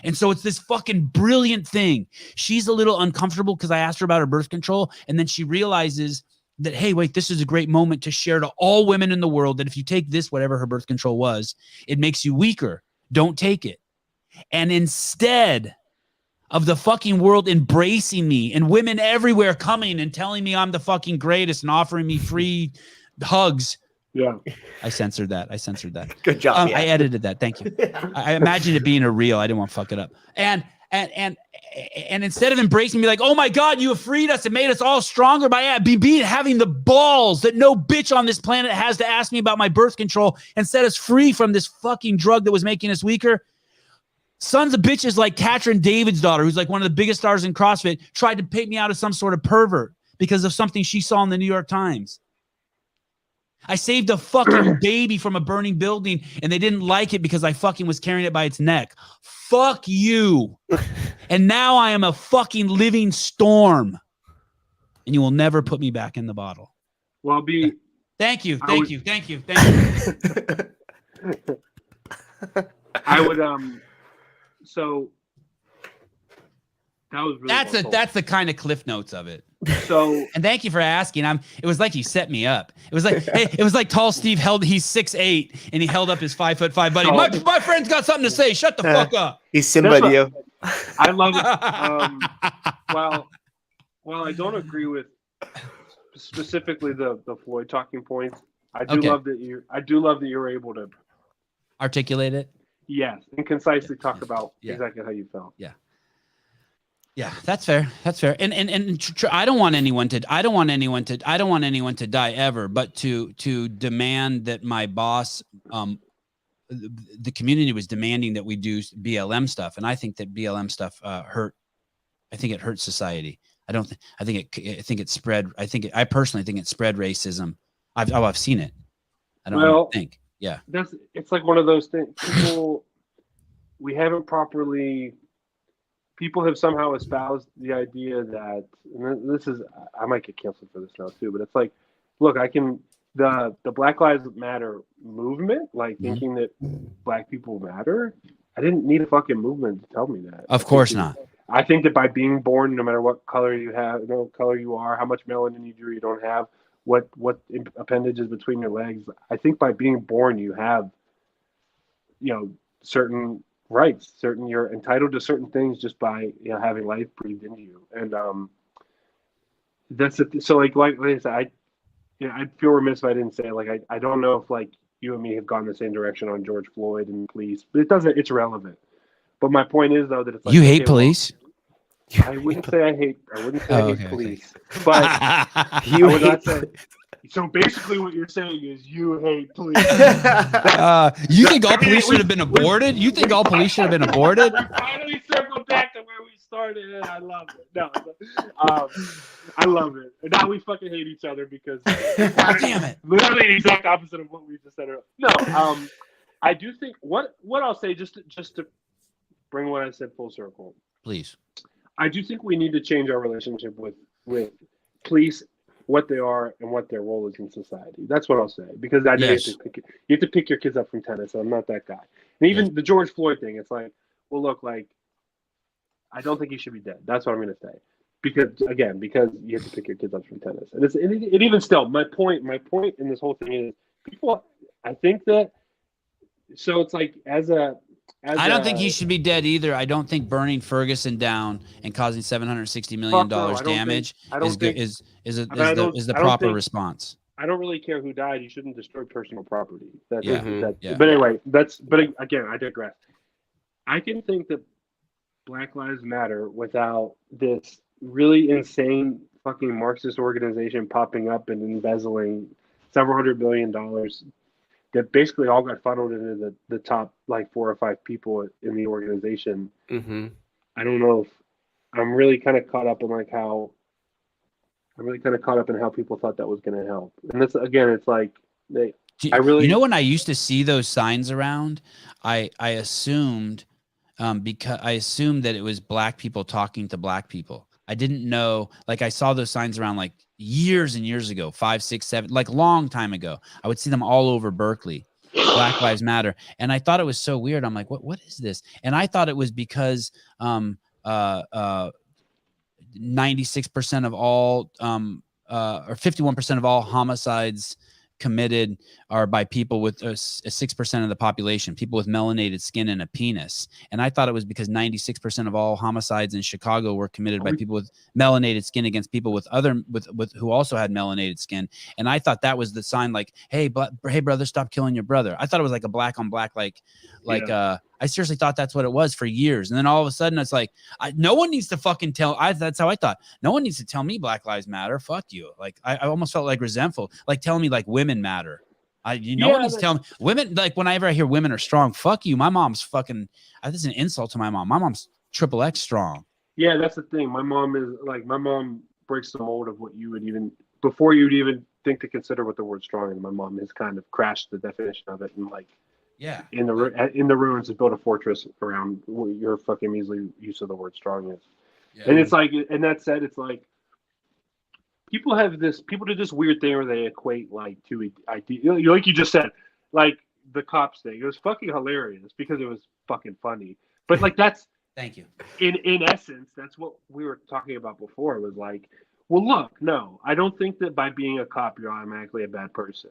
And so it's this fucking brilliant thing. She's a little uncomfortable because I asked her about her birth control. And then she realizes that, hey, wait, this is a great moment to share to all women in the world that if you take this, whatever her birth control was, it makes you weaker. Don't take it. And instead of the fucking world embracing me and women everywhere coming and telling me I'm the fucking greatest and offering me free hugs. Yeah. I censored that. Good job. I edited that. Thank you. I imagined it being a reel. I didn't want to fuck it up. And instead of embracing me like, "Oh my God, you have freed us and made us all stronger by having the balls that no bitch on this planet has to ask me about my birth control and set us free from this fucking drug that was making us weaker." Sons of bitches like Katrin David's daughter, who's like one of the biggest stars in CrossFit, tried to paint me out as some sort of pervert because of something she saw in the New York Times. I saved a fucking baby from a burning building and they didn't like it because I fucking was carrying it by its neck. Fuck you. And now I am a fucking living storm. And you will never put me back in the bottle. Well, Thank you. I would so that was really that's the kind of cliff notes of it. So, and thank you for asking. It was like you set me up. It was like, hey, it was like tall Steve he's 6'8" and he held up his 5'5" buddy. My friend's got something to say. Shut the fuck up. He's Simba to you. I love it. While I don't agree with specifically the Floyd talking points, I do love that you're able to articulate it. Yes, and concisely talk about exactly how you felt. Yeah, that's fair. And I don't want anyone to die ever, but to demand that my boss, the community was demanding that we do BLM stuff, and I think that BLM stuff hurt. I think it hurt society. I personally think it spread racism. I've seen it. I don't think. Yeah. It's like one of those things. People have somehow espoused the idea that, and this is, I might get canceled for this now too, but it's like, look, the Black Lives Matter movement, like thinking that black people matter. I didn't need a fucking movement to tell me that. Of course not. I think that by being born, no matter what color you have, no color you are, how much melanin you do or you don't have, what appendage is between your legs, I think by being born, you have, certain rights, you're entitled to certain things just by having life breathed into you, and that's it. So like I said, I'd feel remiss if I didn't say I don't know if like you and me have gone the same direction on George Floyd and police, but it's relevant. But my point is though that it's like you hate police. I wouldn't say I hate police, but I would not say. So basically, what you're saying is you hate police. You think all police should have been aborted? You think all police should have been aborted? We finally circled back to where we started, and I love it. No, I love it. And now we fucking hate each other because damn it, literally the exact opposite of what we just said. No, I do think what I'll say just to bring what I said full circle. Please. I do think we need to change our relationship with police, what they are and what their role is in society. That's what I'll say. Because I know you have to pick your kids up from tennis, so I'm not that guy. And even the George Floyd thing, it's like, well, look, like, I don't think he should be dead. That's what I'm going to say. because you have to pick your kids up from tennis, and it even still. My point in this whole thing is people. I think that so it's like I don't think he should be dead either. I don't think burning Ferguson down and causing $760 million damage is the proper response. I don't really care who died. You shouldn't destroy personal property. But again, I digress. I can think that Black Lives Matter without this really insane fucking Marxist organization popping up and embezzling several $100 billion that basically all got funneled into the top like 4 or 5 people in the organization. Mm-hmm. I don't know if I'm really kind of caught up in how people thought that was going to help. And that's, again, it's like when I used to see those signs around, I assumed that it was black people talking to black people. I didn't know, like I saw those signs around like years and years ago, 5, 6, 7, like long time ago. I would see them all over Berkeley, Black Lives Matter. And I thought it was so weird. I'm like, what is this? And I thought it was because 96% of all or 51% of all homicides committed are by people with 6% of the population, people with melanated skin and a penis. And I thought it was because 96% of all homicides in Chicago were committed by people with melanated skin against people with who also had melanated skin. And I thought that was the sign, like, hey brother, stop killing your brother. I thought it was like a black on black, I seriously thought that's what it was for years. And then all of a sudden it's like, no one needs to fucking that's how I thought. No one needs to tell me Black Lives Matter. Fuck you. Like, I almost felt like resentful, like telling me like women matter. No one needs to tell me women, like whenever I hear women are strong, fuck you. My mom's fucking, this is an insult to my mom. My mom's XXX strong. Yeah, that's the thing. My mom breaks the mold of what you would even, before you'd even think to consider what the word strong is. My mom has kind of crashed the definition of it and like, yeah, in the ruins, to build a fortress around your fucking measly use of the word strong is. Yeah. And it's like, and that said, it's like people do this weird thing where they equate like two ideas. Like you just said, like the cops thing. It was fucking hilarious because it was fucking funny. But like that's thank you. In essence, that's what we were talking about before. It was like, well, look, no, I don't think that by being a cop you're automatically a bad person,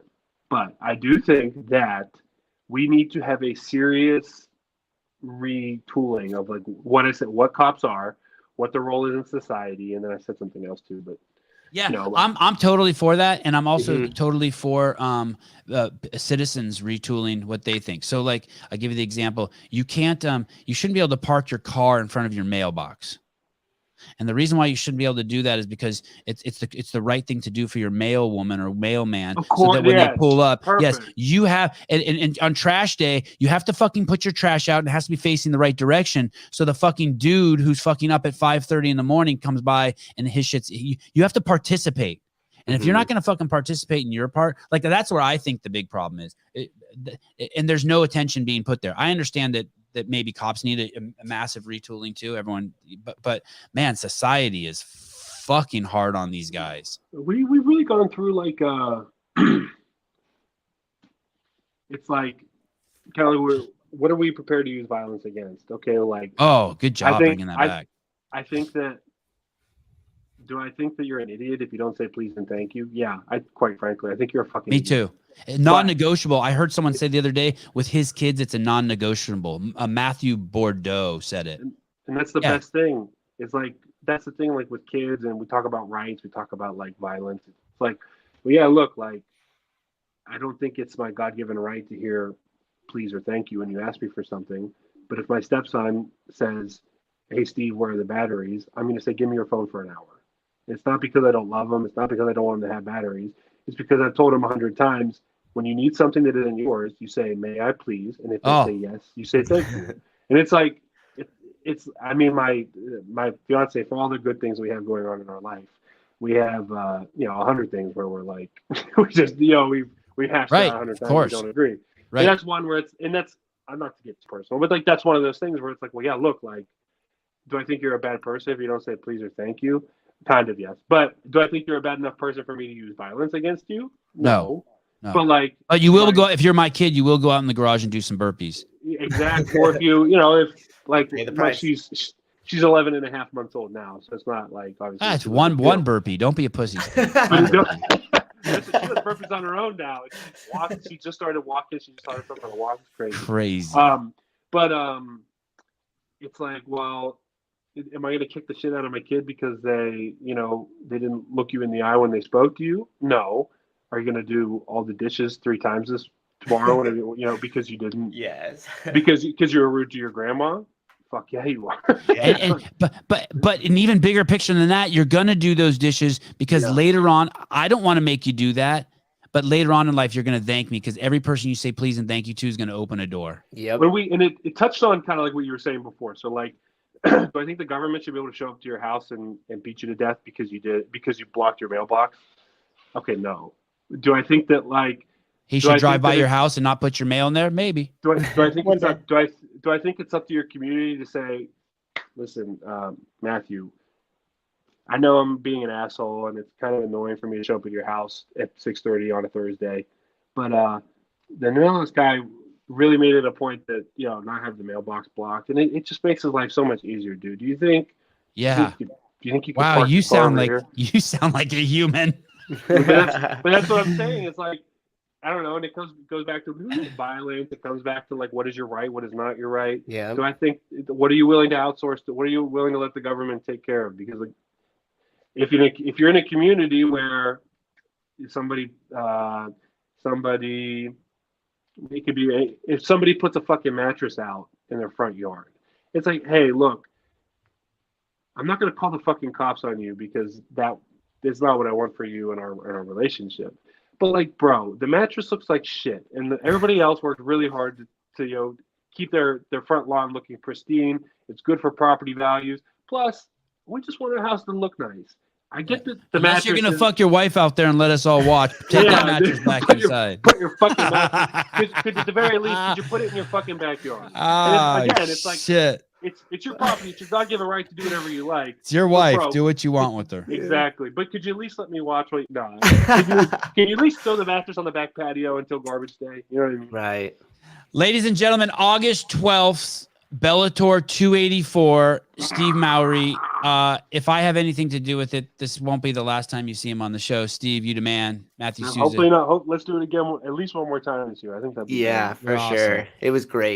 but I do think that we need to have a serious retooling of like what cops are, what their role is in society, and then I said something else too. But yeah, I'm totally for that, and I'm also totally for citizens retooling what they think. So, like, I'll give you the example: you shouldn't be able to park your car in front of your mailbox. And the reason why you shouldn't be able to do that is because it's the right thing to do for your mail woman or mailman, so that when they pull up, perfect. Yes, you have and on trash day, you have to fucking put your trash out and it has to be facing the right direction. So the fucking dude who's fucking up at 5:30 in the morning comes by and his shit's you have to participate. And if you're not going to fucking participate in your part, like that's where I think the big problem is. And there's no attention being put there. I understand that maybe cops need a massive retooling too. Everyone, but man, society is fucking hard on these guys. We've really gone through like it's like kind of what are we prepared to use violence against? Okay, like good job bringing that back. I think that. Do I think that you're an idiot if you don't say please and thank you? Yeah, quite frankly, I think you're a fucking Me idiot. too. Non-negotiable. I heard someone say the other day with his kids, it's a non-negotiable. Matthew Bordeaux said it. And that's the best thing. It's like, that's the thing, like with kids, and we talk about rights, we talk about like violence. It's like, well, yeah, look, like, I don't think it's my God-given right to hear please or thank you when you ask me for something. But if my stepson says, hey, Steve, where are the batteries? I'm going to say, give me your phone for an hour. It's not because I don't love them. It's not because I don't want them to have batteries. It's because I've told them 100 times, when you need something that isn't yours, you say, may I please? And if they say yes, you say thank you. And it's like, I mean, my fiance, for all the good things we have going on in our life, we have, 100 things where we're like, we just, we hashed out 100 times, we don't agree. Right. And that's one where I'm not to get personal, but like, that's one of those things where it's like, well, yeah, look, like, do I think you're a bad person if you don't say please or thank you? Kind of, yes. But do I think you're a bad enough person for me to use violence against you? No. But like, you will go, if you're my kid, you will go out in the garage and do some burpees. Exactly. Or if if like she's she's 11 and a half months old now, so it's not like obviously. That's one burpee. Don't be a pussy. She does burpees on her own now. She just started walking. She just started something to walk. It's crazy. But it's like, well, am I going to kick the shit out of my kid because they didn't look you in the eye when they spoke to you? No. Are you going to do all the dishes 3 times this tomorrow? Because you didn't. Yes. because you were rude to your grandma. Fuck yeah, you are. But an even bigger picture than that, you're gonna do those dishes because later on, I don't want to make you do that, but later on in life, you're gonna thank me because every person you say please and thank you to is gonna open a door. Yep. It touched on kind of like what you were saying before. So like, do I think the government should be able to show up to your house and beat you to death because you blocked your mailbox? Okay, no. Do I think that like he should drive by your house and not put your mail in there? Maybe. Do I think do I think it's up to your community to say, listen, Matthew, I know I'm being an asshole and it's kind of annoying for me to show up at your house at 6:30 on a Thursday, but the Newlands guy really made it a point that not have the mailbox blocked, and it just makes his life so much easier, dude. Do you think? Yeah. Do you think you? Wow, you sound like a human. but that's what I'm saying. It's like, I don't know, and it goes back to violence. It comes back to like, what is your right, what is not your right. Yeah. So I think, what are you willing to outsource to? What are you willing to let the government take care of? Because like, if you're in a community where somebody it could be if somebody puts a fucking mattress out in their front yard, it's like, hey, look, I'm not going to call the fucking cops on you because that is not what I want for you in our relationship. But like, bro, the mattress looks like shit, and everybody else worked really hard to keep their front lawn looking pristine. It's good for property values. Plus, we just want our house to look nice. I get the Unless you're gonna fuck your wife out there and let us all watch. Take that mattress back inside. Put your fucking mattress. Could at the very least, could you put it in your fucking backyard? It's like shit. It's your property. It's your God-given right to do whatever you like. It's your wife. Do what you want with her. Exactly. But could you at least let me watch what? No. Can you at least throw the mattress on the back patio until garbage day? You know what I mean? Right. Ladies and gentlemen, August 12th, Bellator 284, Steve Mowry. If I have anything to do with it, this won't be the last time you see him on the show. Steve, you the man. Matthew Souza. Hopefully not. Let's do it again at least one more time this year. I think that'd be for sure. It was great.